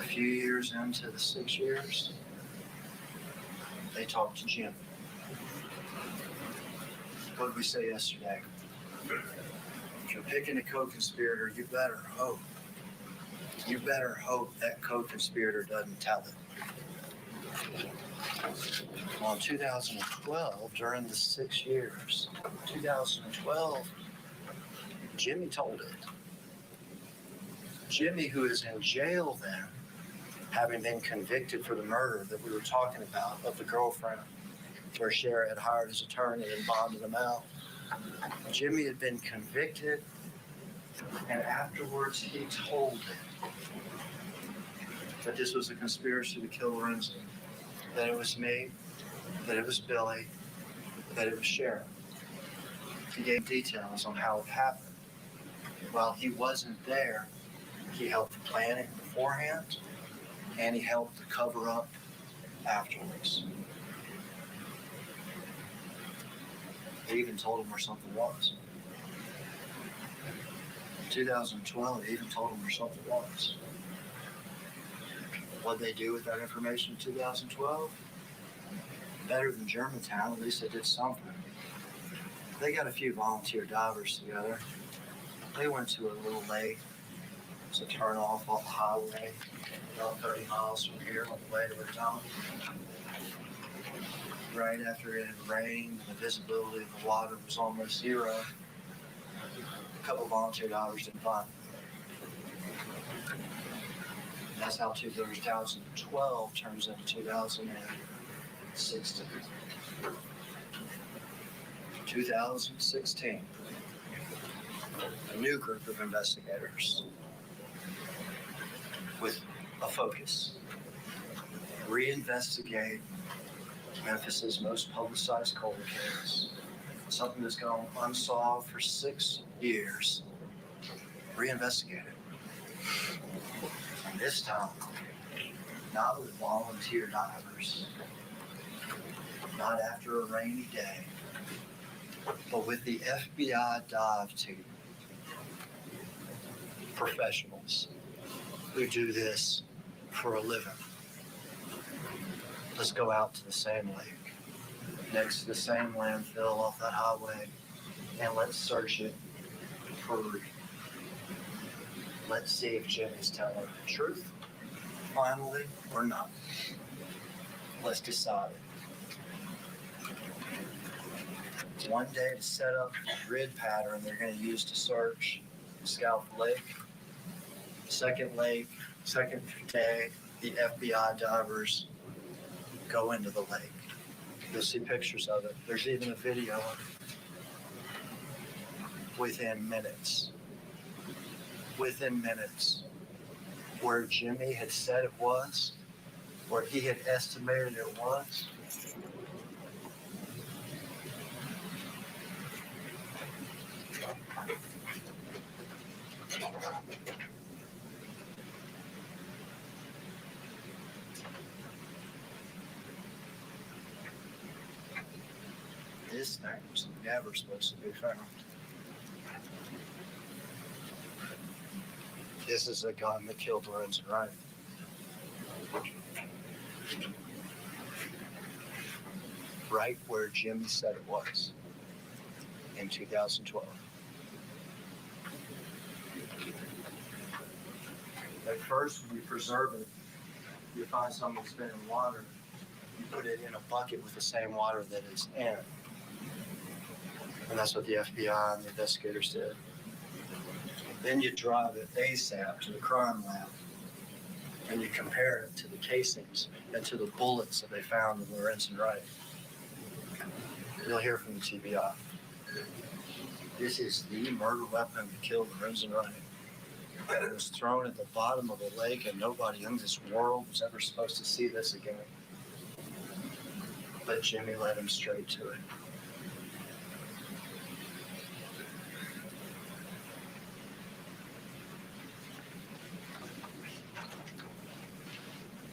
A few years into the 6 years, they talked to Jim. What did we say yesterday? If you're picking a co-conspirator, you better hope that co-conspirator doesn't tell it. Well, in 2012, during the 6 years, 2012, Jimmy told it. Jimmy, who is in jail then, having been convicted for the murder that we were talking about of the girlfriend, where Shara had hired his attorney and bonded him out. Jimmy had been convicted, and afterwards he told it that this was a conspiracy to kill Lorenzen, that it was me, that it was Billy, that it was Shara. He gave details on how it happened. While he wasn't there, he helped plan it beforehand, and he helped to cover up afterwards. They even told him where something was. In 2012, they even told him where something was. What did they do with that information in 2012? Better than Germantown, at least they did something. They got a few volunteer divers together. They went to a little lake. It's a turn off the highway, about 30 miles from here on the way to the town. Right after it had rained, the visibility of the water was almost zero. A couple volunteer divers didn't find it. That's how 2012 turns into 2016. 2016, a new group of investigators with a focus. Reinvestigate Memphis's most publicized cold case. Something that's gone unsolved for 6 years. Reinvestigate it. And this time, not with volunteer divers, not after a rainy day, but with the FBI dive team. Professionals who do this for a living. Let's go out to the same lake, next to the same landfill off that highway, and let's search it for real. Let's see if Jimmy's telling the truth, finally, or not. Let's decide it. One day to set up the grid pattern they're going to use to search, scout the lake. Second day, the FBI divers go into the lake. You'll see pictures of it. There's even a video of it. Within minutes, where Jimmy had said it was, where he had estimated it was, this thing was never supposed to be found. This is the gun that killed Lorenzen Wright. Right where Jimmy said it was in 2012. At first, when you preserve it, you find something that's been in water, you put it in a bucket with the same water that it's in. And that's what the FBI and the investigators did. Then you drive it ASAP to the crime lab, and you compare it to the casings and to the bullets that they found in Lorenzen Wright. You'll hear from the TBI. This is the murder weapon that killed Lorenzen Wright. It was thrown at the bottom of a lake, and nobody in this world was ever supposed to see this again. But Jimmy led him straight to it.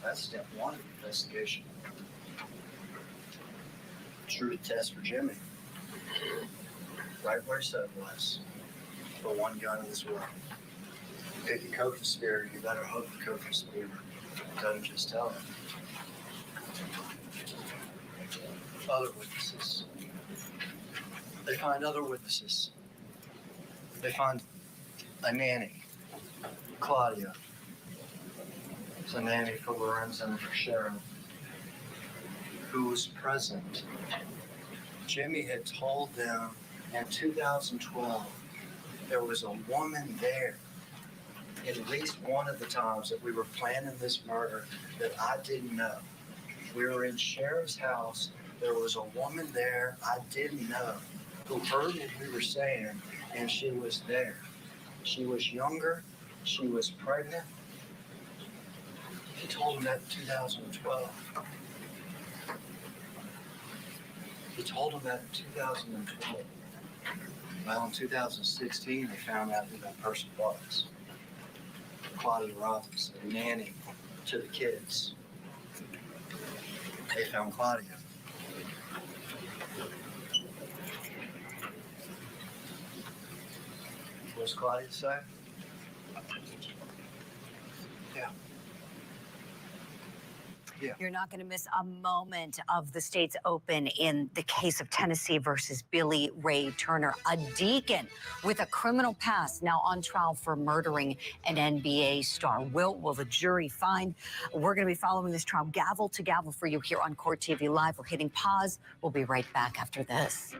That's step one of the investigation. Truth test for Jimmy. Right where he said it was. The one gun in this world. If you co-conspirator, you better hope the co-conspirator doesn't just tell them. Other witnesses. They find other witnesses. They find a nanny, Claudia. It's a nanny for Lorenzen and for Sharon, who was present. Jimmy had told them in 2012 there was a woman there at least one of the times that we were planning this murder that I didn't know. We were in Sheriff's house. There was a woman there I didn't know who heard what we were saying, and she was there. She was younger. She was pregnant. He told them that in 2012. He told them that in 2012. Well, in 2016, they found out who that person was. Claudia Robinson, a nanny to the kids. They found Claudia. What's Claudia say? Yeah. Yeah. You're not going to miss a moment of the state's open in the case of Tennessee versus Billy Ray Turner, a deacon with a criminal past now on trial for murdering an NBA star. Will the jury find? We're going to be following this trial gavel to gavel for you here on Court TV Live. We're hitting pause. We'll be right back after this.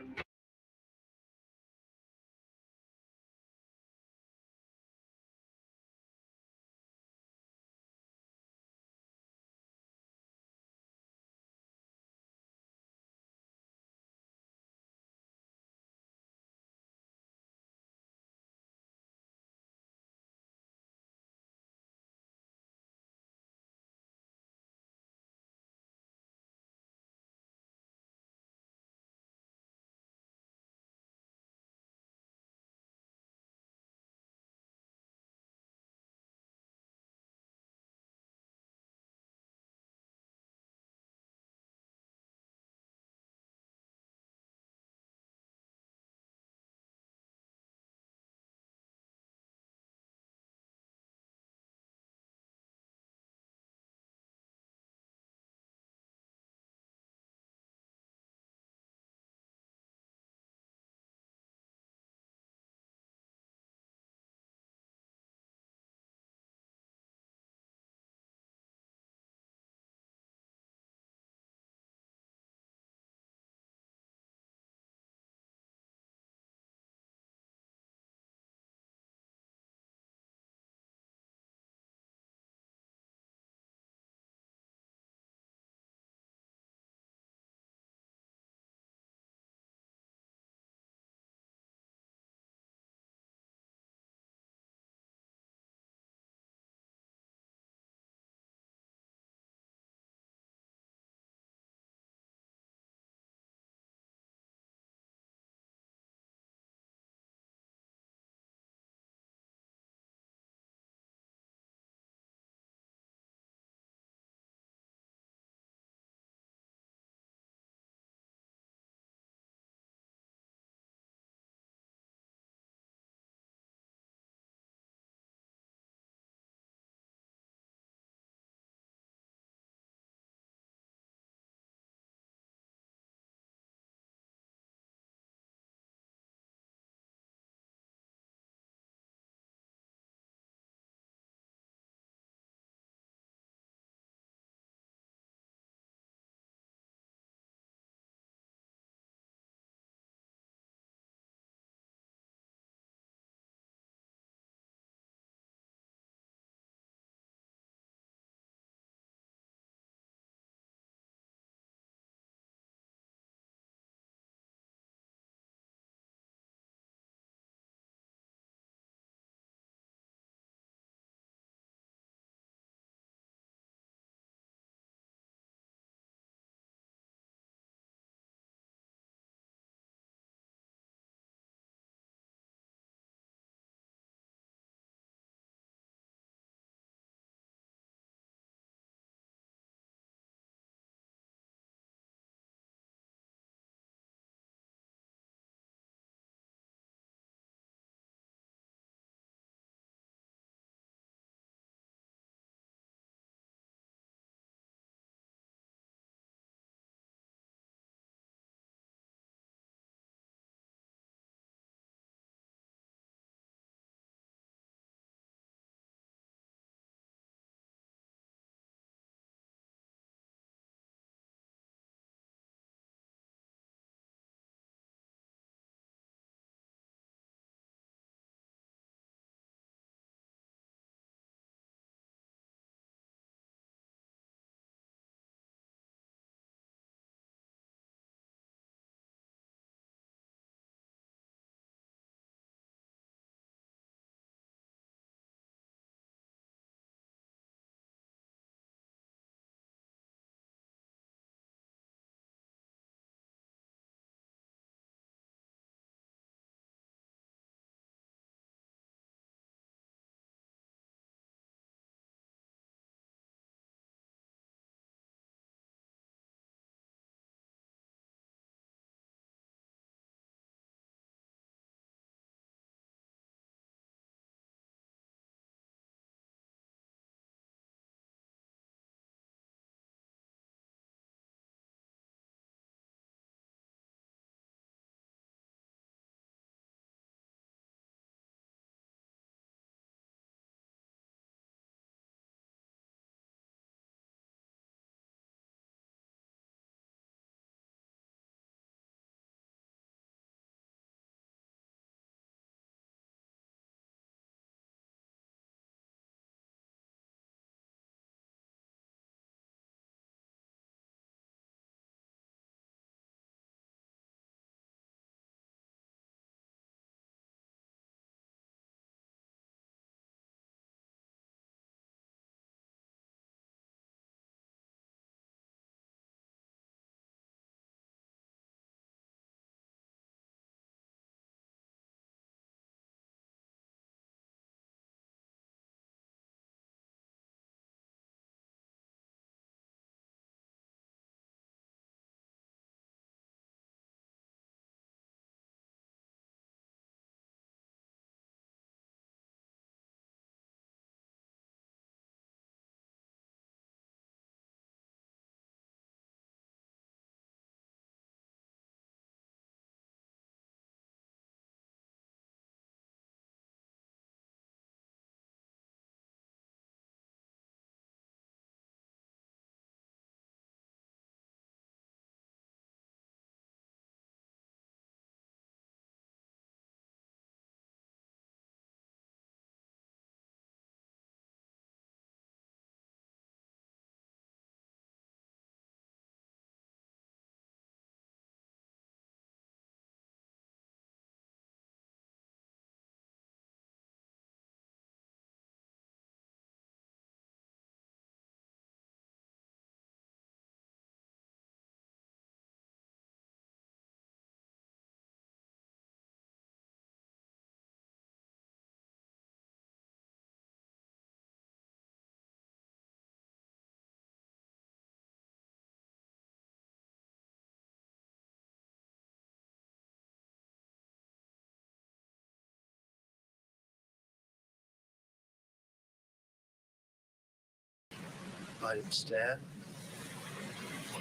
but instead,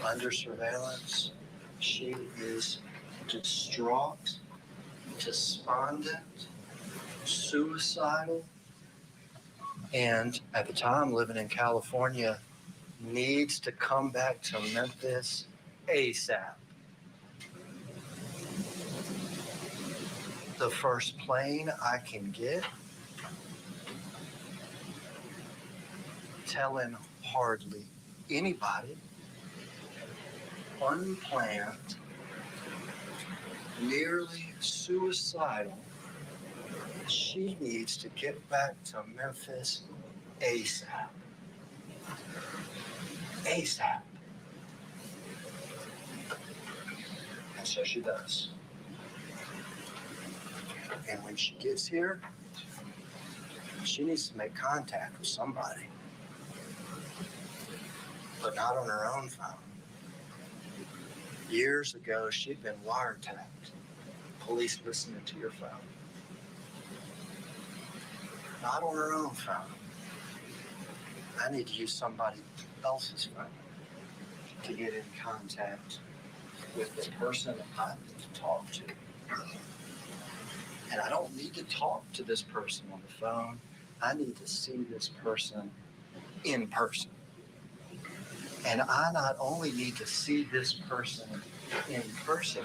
under surveillance, she is distraught, despondent, suicidal, and at the time living in California, needs to come back to Memphis ASAP. The first plane I can get, telling hardly anybody, unplanned, nearly suicidal. She needs to get back to Memphis ASAP. ASAP. And so she does. And when she gets here, she needs to make contact with somebody. But not on her own phone. Years ago, she'd been wiretapped. Police listening to your phone. Not on her own phone. I need to use somebody else's phone to get in contact with the person I need to talk to. And I don't need to talk to this person on the phone. I need to see this person in person. And I not only need to see this person in person,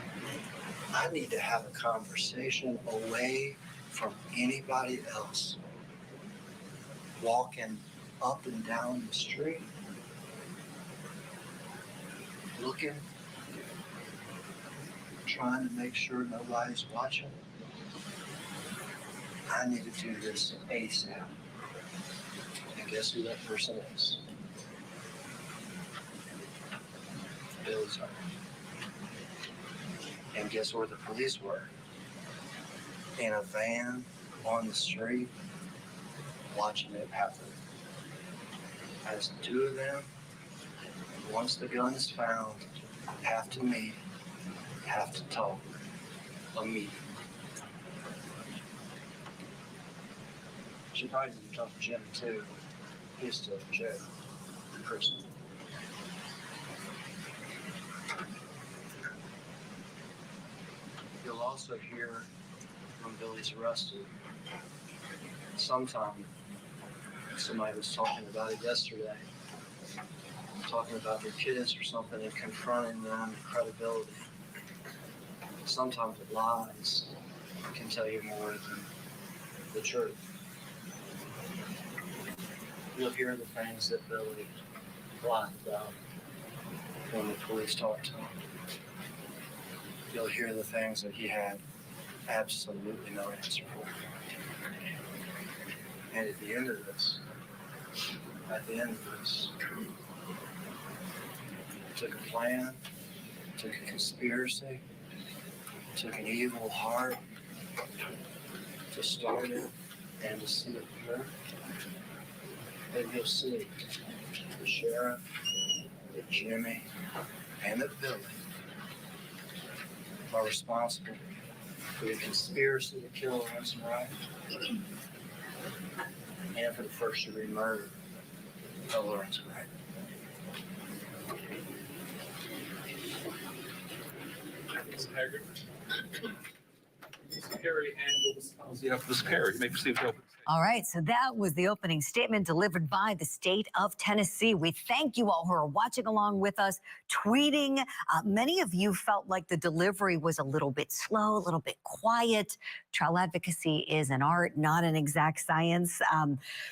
I need to have a conversation away from anybody else. Walking up and down the street, looking, trying to make sure nobody's watching. I need to do this ASAP. And guess who that person is? Billy's home. And guess where the police were? In a van on the street, watching it happen. As the two of them, once the gun is found, have to meet, have to talk immediately. She probably didn't talk to Jim too. He's still in jail, in prison. You'll also hear when Billy's arrested. Sometime somebody was talking about it yesterday, talking about their kids or something and confronting them and credibility. Sometimes lies can tell you more than the truth. You'll hear the things that Billy lied about when the police talk to him. You'll hear the things that he had absolutely no answer for. And at the end of this, took a plan, took a conspiracy, took an evil heart to start it and to see it through. And you'll see the sheriff, that Jimmy, and that Billy are responsible for the conspiracy to kill Lorenzen Wright and for the first-degree murder of Lorenzen Wright. Ms. Haggard. Ms. Perry and Ms. Perry, you may proceed with the opening. All right, so that was the opening statement delivered by the state of Tennessee. We thank you all who are watching along with us, tweeting. Many of you felt like the delivery was a little bit slow, a little bit quiet. Trial advocacy is an art, not an exact science.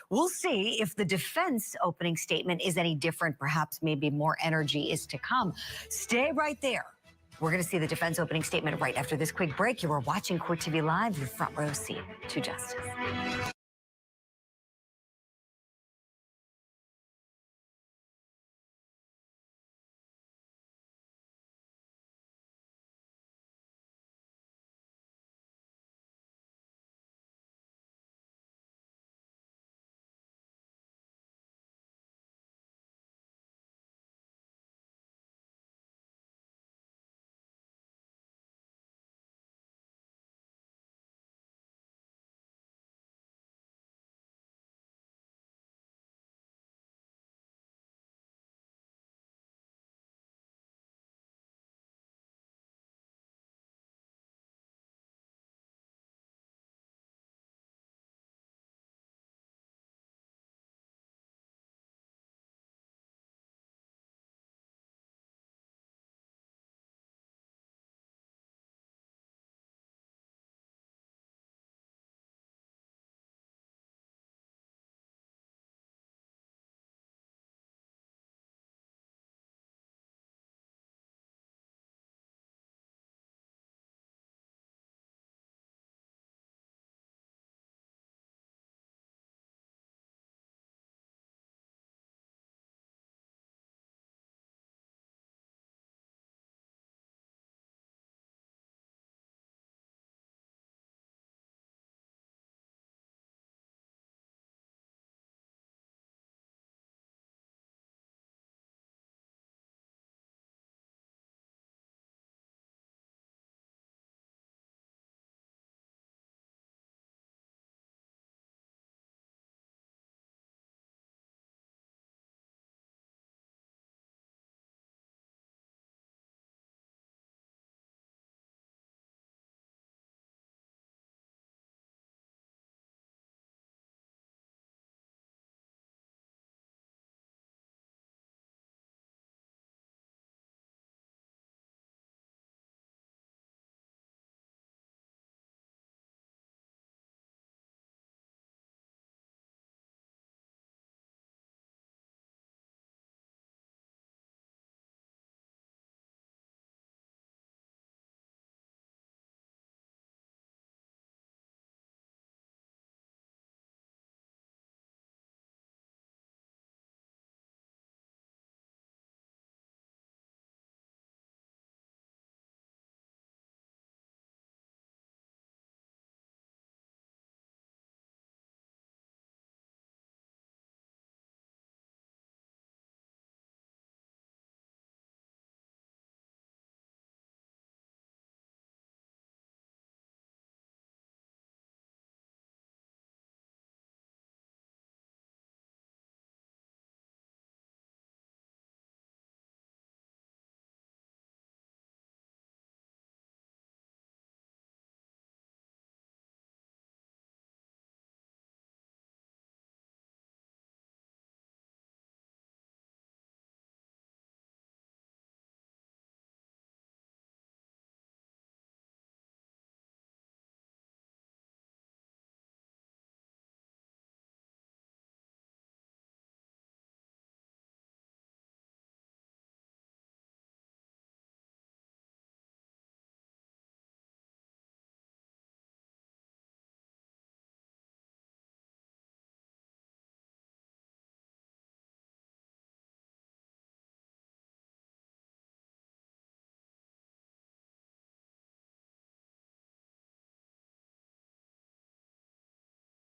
We'll see if the defense opening statement is any different. Perhaps maybe more energy is to come. Stay right there. We're going to see the defense opening statement right after this quick break. You are watching Court TV Live, your front row seat to justice.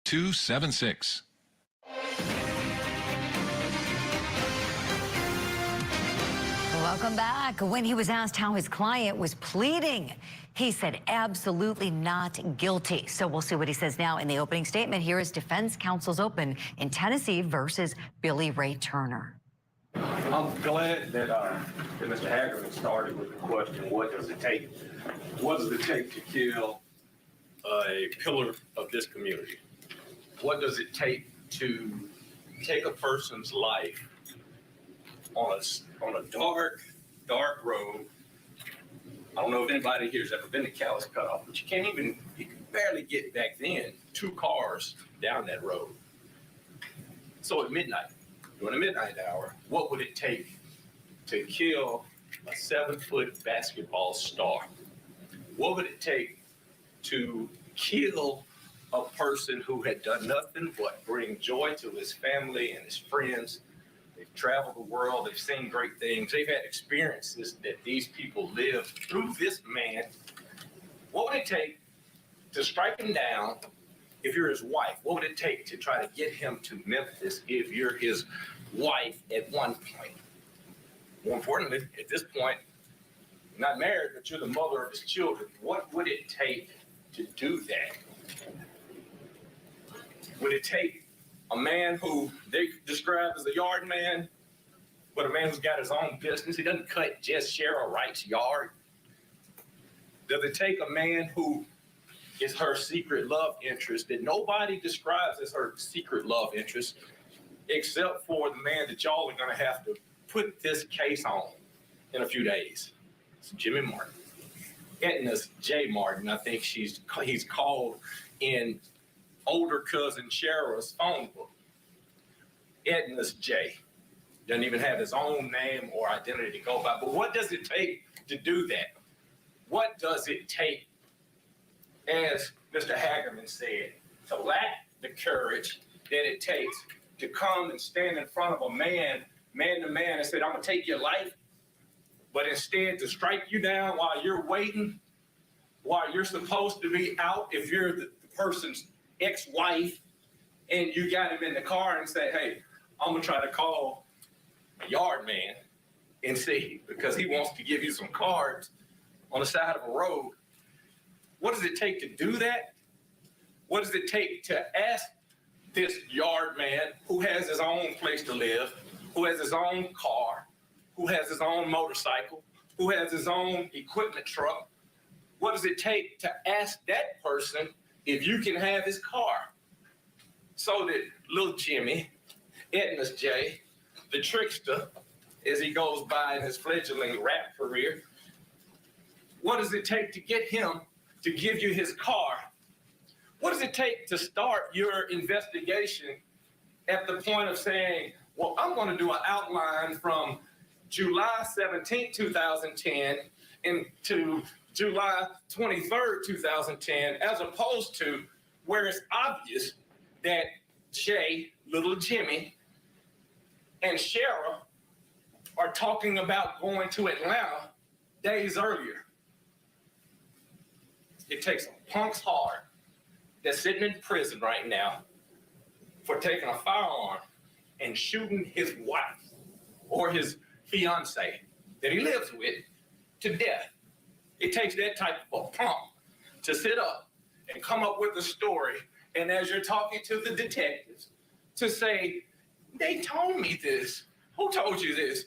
276. Welcome back. When he was asked how his client was pleading, he said absolutely not guilty. So we'll see what he says now in the opening statement. Here is defense counsel's open in Tennessee versus Billy Ray Turner. I'm glad that Mr. Hagerman started with the question, what does it take? What does it take to kill a pillar of this community? What does it take to take a person's life on a dark road? I don't know if anybody here has ever been to Callus Cutoff, but you can barely get back then 2 cars down that road. So at midnight, during the midnight hour, what would it take to kill a 7-foot basketball star? What would it take to kill a person who had done nothing but bring joy to his family and his friends? They've traveled the world, they've seen great things, they've had experiences that these people lived through this man. What would it take to strike him down if you're his wife? What would it take to try to get him to Memphis if you're his wife at one point? More importantly, at this point, you're not married, but you're the mother of his children. What would it take to do that? Would it take a man who they describe as a yard man, but a man who's got his own business? He doesn't cut just Cheryl Wright's yard. Does it take a man who is her secret love interest that nobody describes as her secret love interest, except for the man that y'all are going to have to put this case on in a few days? It's Jimmy Martin. Edna's J. Martin, I think he's called in older cousin Cheryl's phone book. Edna's J. Doesn't even have his own name or identity to go by. But what does it take to do that? What does it take, as Mr. Hagerman said, to lack the courage that it takes to come and stand in front of a man to man, and say, I'm going to take your life, but instead to strike you down while you're waiting, while you're supposed to be out, if you're the person's ex-wife, and you got him in the car and say, hey, I'm going to try to call a yard man and see, because he wants to give you some cards on the side of a road. What does it take to do that? What does it take to ask this yard man, who has his own place to live, who has his own car, who has his own motorcycle, who has his own equipment truck? What does it take to ask that person if you can have his car? So that little Jimmy, Edna's J, the trickster, as he goes by in his fledgling rap career, what does it take to get him to give you his car? What does it take to start your investigation at the point of saying, well, I'm going to do an outline from July 17, 2010 into July 23rd, 2010, as opposed to where it's obvious that Jay, little Jimmy, and Cheryl are talking about going to Atlanta days earlier. It takes a punk's heart that's sitting in prison right now for taking a firearm and shooting his wife or his fiance that he lives with to death. It takes that type of a punk to sit up and come up with a story, and as you're talking to the detectives, to say, they told me this. Who told you this?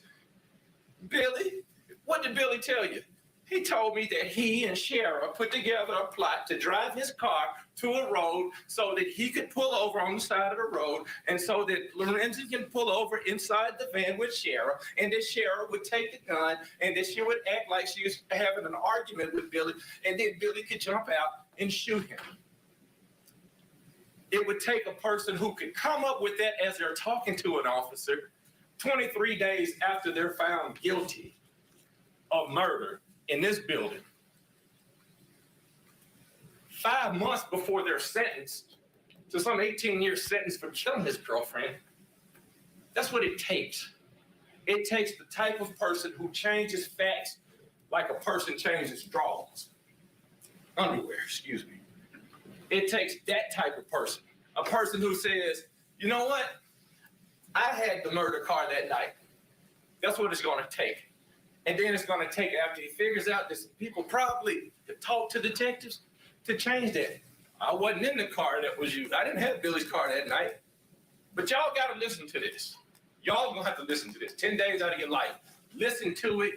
Billy? What did Billy tell you? He told me that he and Cheryl put together a plot to drive his car to a road so that he could pull over on the side of the road, and so that Lorenzen can pull over inside the van with Cheryl, and that Cheryl would take the gun, and that she would act like she was having an argument with Billy, and then Billy could jump out and shoot him. It would take a person who could come up with that as they're talking to an officer 23 days after they're found guilty of murder in this building, 5 months before they're sentenced to some 18-year sentence for killing his girlfriend. That's what it takes. It takes the type of person who changes facts like a person changes underwear, excuse me. It takes that type of person A person who says, you know what? I had the murder car that night. That's what it's going to take. And then it's going to take, after he figures out that people probably talk to detectives to change that. I wasn't in the car that was used. I didn't have Billy's car that night. But y'all got to listen to this. Y'all going to have to listen to this 10 days out of your life. Listen to it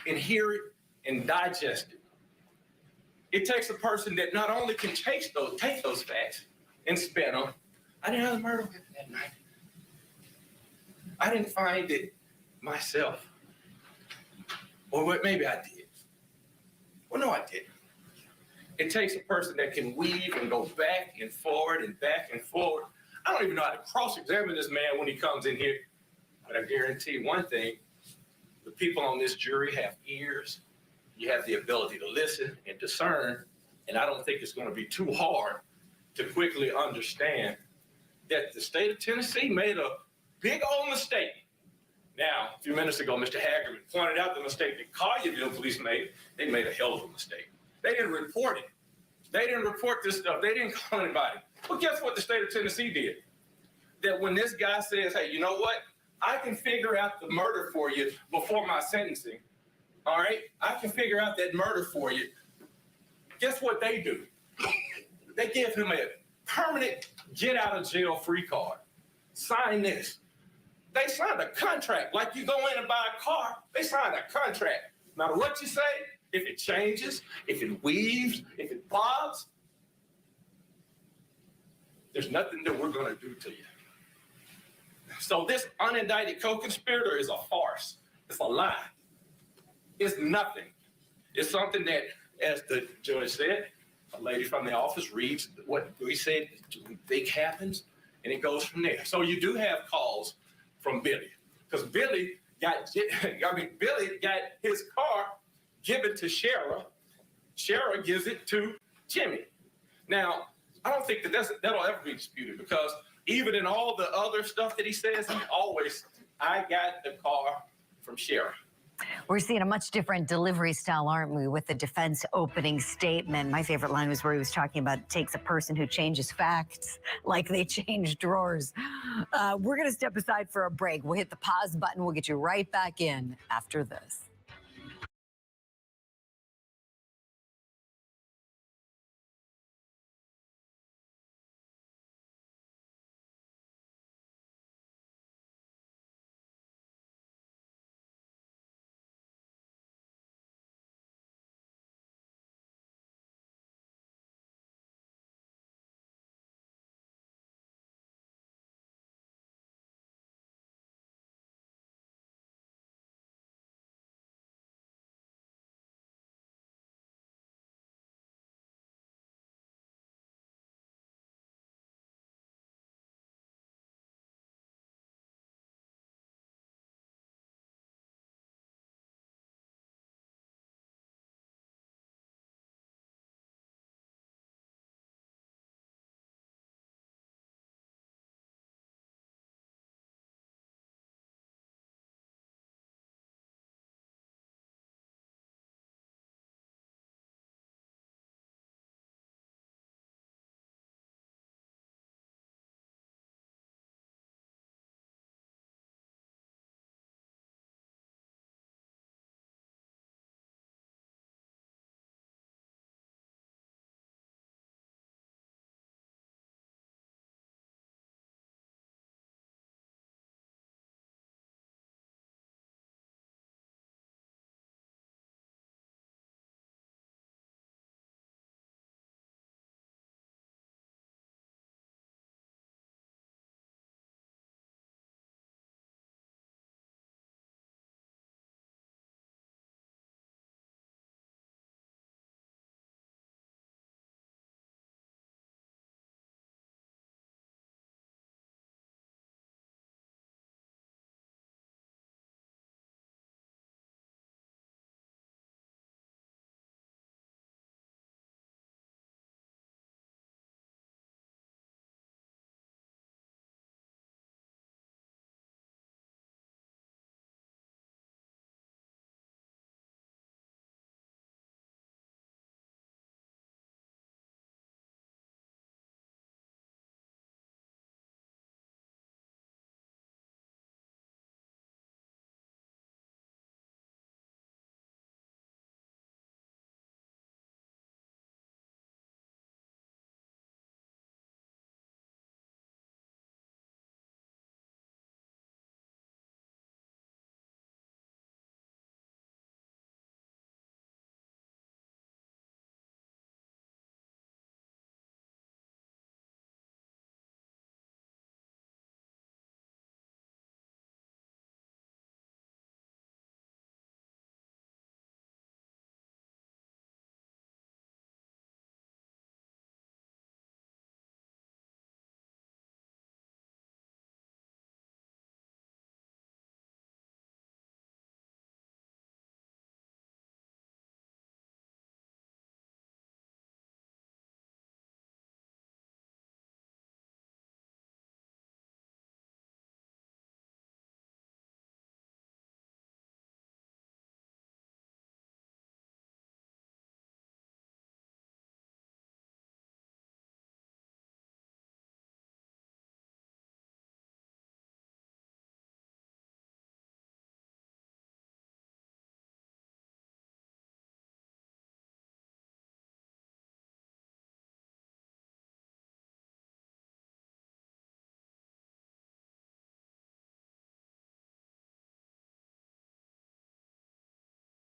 and hear it and digest it. It takes a person that not only can take those facts and spin them. I didn't have the murder weapon that night. I didn't find it myself. Or maybe I did. Well, no, I didn't. It takes a person that can weave and go back and forward and back and forward. I don't even know how to cross-examine this man when he comes in here. But I guarantee one thing, the people on this jury have ears. You have the ability to listen and discern. And I don't think it's going to be too hard to quickly understand that the state of Tennessee made a big old mistake. Now, a few minutes ago, Mr. Hagerman pointed out the mistake that Collierville police made. They made a hell of a mistake. They didn't report it. They didn't report this stuff. They didn't call anybody. Well, guess what the state of Tennessee did? That when this guy says, hey, you know what? I can figure out the murder for you before my sentencing. All right? I can figure out that murder for you. Guess what they do? They give him a permanent get out of jail free card. Sign this. They signed a contract. Like you go in and buy a car, they signed a contract. No matter what you say, if it changes, if it weaves, if it bobs, there's nothing that we're going to do to you. So this unindicted co-conspirator is a farce. It's a lie. It's nothing. It's something that, as the judge said, a lady from the office reads what we said, think happens, and it goes from there. So you do have calls from Billy, because Billy got his car given to Shara. Shara gives it to Jimmy. Now, I don't think that'll ever be disputed, because even in all the other stuff that he says, he always, I got the car from Shara. We're seeing a much different delivery style, aren't we, with the defense opening statement. My favorite line was where he was talking about it takes a person who changes facts like they change drawers. We're going to step aside for a break. We'll hit the pause button. We'll get you right back in after this.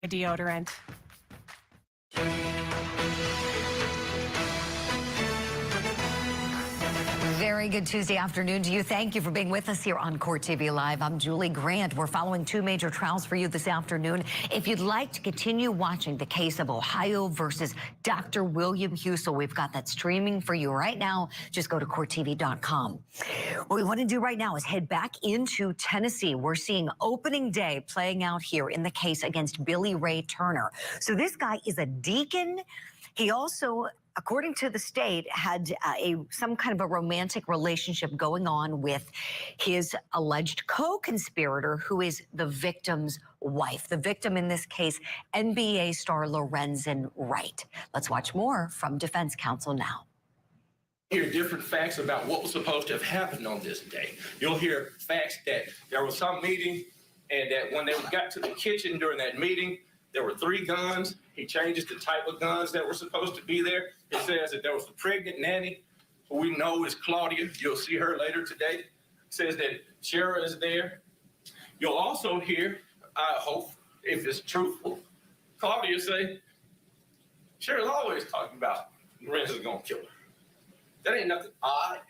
deodorant. Very good Tuesday afternoon to you. Thank you for being with us here on Court TV Live. I'm Julie Grant. We're following two major trials for you this afternoon. If you'd like to continue watching the case of Ohio versus Dr. William Husel, we've got that streaming for you right now. Just go to courttv.com. What we want to do right now is head back into Tennessee. We're seeing opening day playing out here in the case against Billy Ray Turner. So this guy is a deacon. He also, according to the state, had some kind of a romantic relationship going on with his alleged co-conspirator, who is the victim's wife. The victim in this case, NBA star Lorenzen Wright. Let's watch more from defense counsel now. Hear different facts about what was supposed to have happened on this day. You'll hear facts that there was some meeting and that when they got to the kitchen during that meeting, there were 3 guns. He changes the type of guns that were supposed to be there. It says that there was a pregnant nanny, who we know is Claudia. You'll see her later today. It says that Shara is there. You'll also hear, I hope, if it's truthful, Claudia say, Shara's always talking about Lorenzen's gonna kill her. That ain't nothing odd.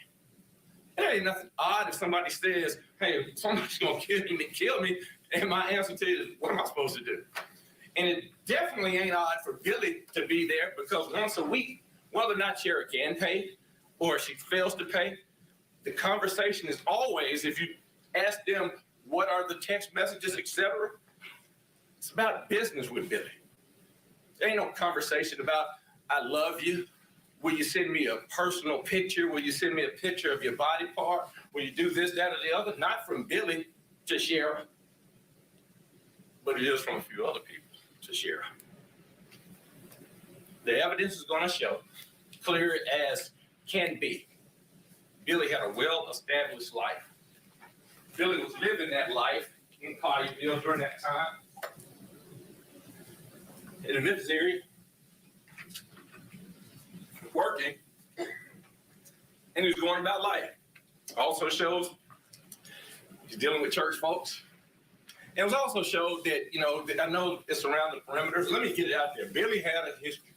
That ain't nothing odd if somebody says, hey, somebody's gonna kill me, and my answer to you is, what am I supposed to do? And it definitely ain't odd for Billy to be there, because once a week, whether or not Shara can pay or if she fails to pay, the conversation is always, if you ask them what are the text messages, etc., it's about business with Billy. There ain't no conversation about, I love you. Will you send me a personal picture? Will you send me a picture of your body part? Will you do this, that, or the other? Not from Billy to Shara, but it is from a few other people to Shara. The evidence is going to show, clear as can be, Billy had a well-established life. Billy was living that life in Collierville during that time, in this area, working, and he was going about life. Also shows he's dealing with church folks. And it also showed that, I know it's around the perimeters. Let me get it out there. Billy had a history.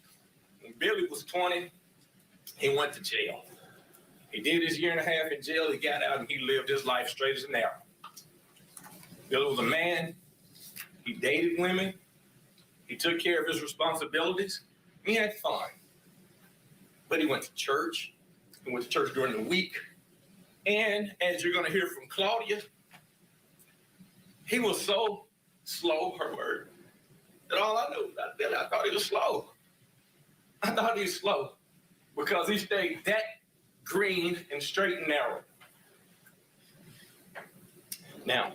When Billy was 20, he went to jail. He did his 1.5 years in jail. He got out and he lived his life straight as an arrow. Billy was a man. He dated women. He took care of his responsibilities. He had fun. But he went to church. He went to church during the week. And as you're going to hear from Claudia, he was so slow, her word, that all I knew about Billy, I thought he was slow. I thought he was slow because he stayed that green and straight and narrow. Now,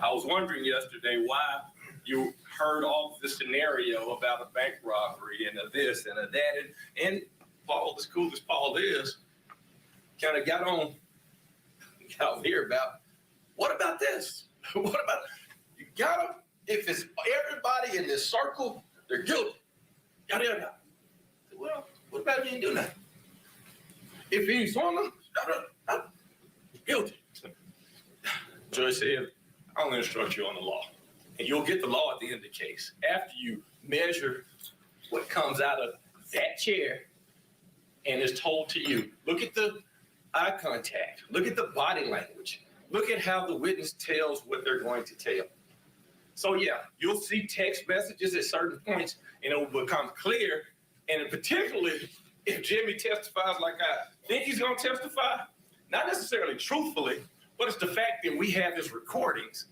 I was wondering yesterday why you heard all this scenario about a bank robbery and a this and a that. And Paul, as cool as Paul is, kind of got on here about, what about this? What about, you gotta, if it's everybody in this circle, they're guilty. Yada, yada. Well, what about if he didn't do nothing? If he ain't sworn them, guilty. Judge said, I only instruct you on the law. And you'll get the law at the end of the case. After you measure what comes out of that chair and is told to you, look at the eye contact, look at the body language, look at how the witness tells what they're going to tell. So yeah, you'll see text messages at certain points and it will become clear. And particularly if Jimmy testifies like I think he's going to testify, not necessarily truthfully, but it's the fact that we have his recordings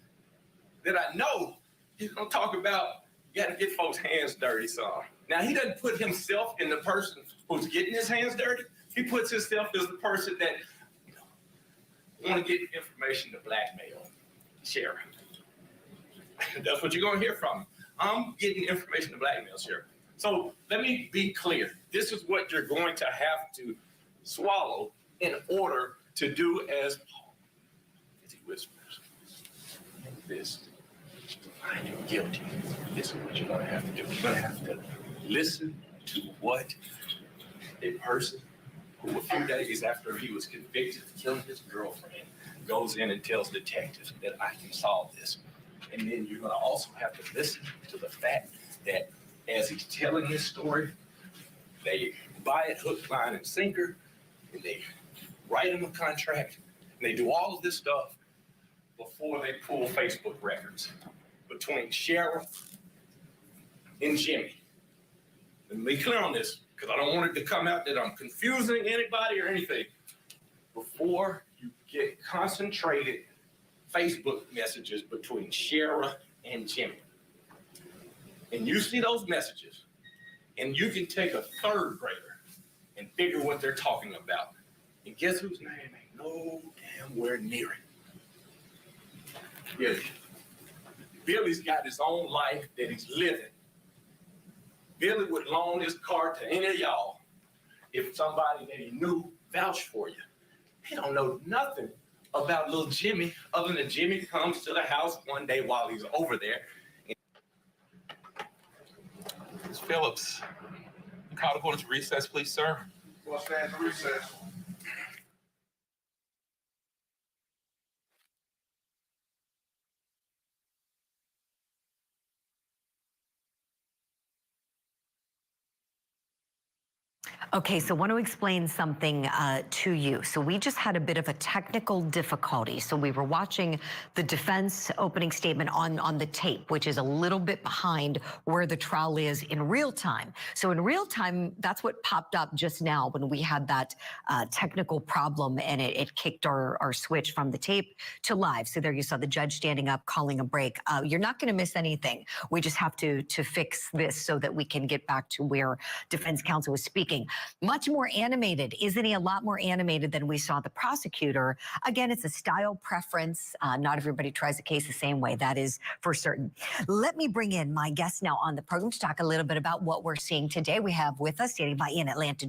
that I know he's going to talk about, you got to get folks' hands dirty, son. Now, he doesn't put himself in the person who's getting his hands dirty. He puts himself as the person that want to get information to blackmail Shara. That's what you're going to hear from him. I'm getting information to blackmail Shara. So let me be clear. This is what you're going to have to swallow in order to do as Paul, as he whispers. This, I am guilty. This is what you're going to have to do. You're going to have to listen to what a person who a few days after he was convicted of killing his girlfriend, goes in and tells detectives that I can solve this. And then you're gonna also have to listen to the fact that as he's telling his story, they buy it hook, line, and sinker, and they write him a contract, and they do all of this stuff before they pull Facebook records between Cheryl and Jimmy. And be clear on this, because I don't want it to come out that I'm confusing anybody or anything. Before you get concentrated Facebook messages between Cheryl and Jimmy, and you see those messages, and you can take a third grader and figure what they're talking about. And guess whose name ain't no damn near it? Billy. Billy's got his own life that he's living. Billy would loan his car to any of y'all if somebody that he knew vouched for you. He don't know nothing about little Jimmy other than Jimmy comes to the house one day while he's over there. Ms. Phillips, you call the court to recess, please, sir. We'll stand for recess. Okay, so I want to explain something to you. So we just had a bit of a technical difficulty. So we were watching the defense opening statement on the tape, which is a little bit behind where the trial is in real time. So in real time, that's what popped up just now when we had that technical problem and it kicked our switch from the tape to live. So there you saw the judge standing up, calling a break. You're not going to miss anything. We just have to fix this so that we can get back to where defense counsel was speaking. Much more animated. Isn't he a lot more animated than we saw the prosecutor? Again, it's a style preference. Not everybody tries a case the same way. That is for certain. Let me bring in my guest now on the program to talk a little bit about what we're seeing today. We have with us, standing by in Atlanta,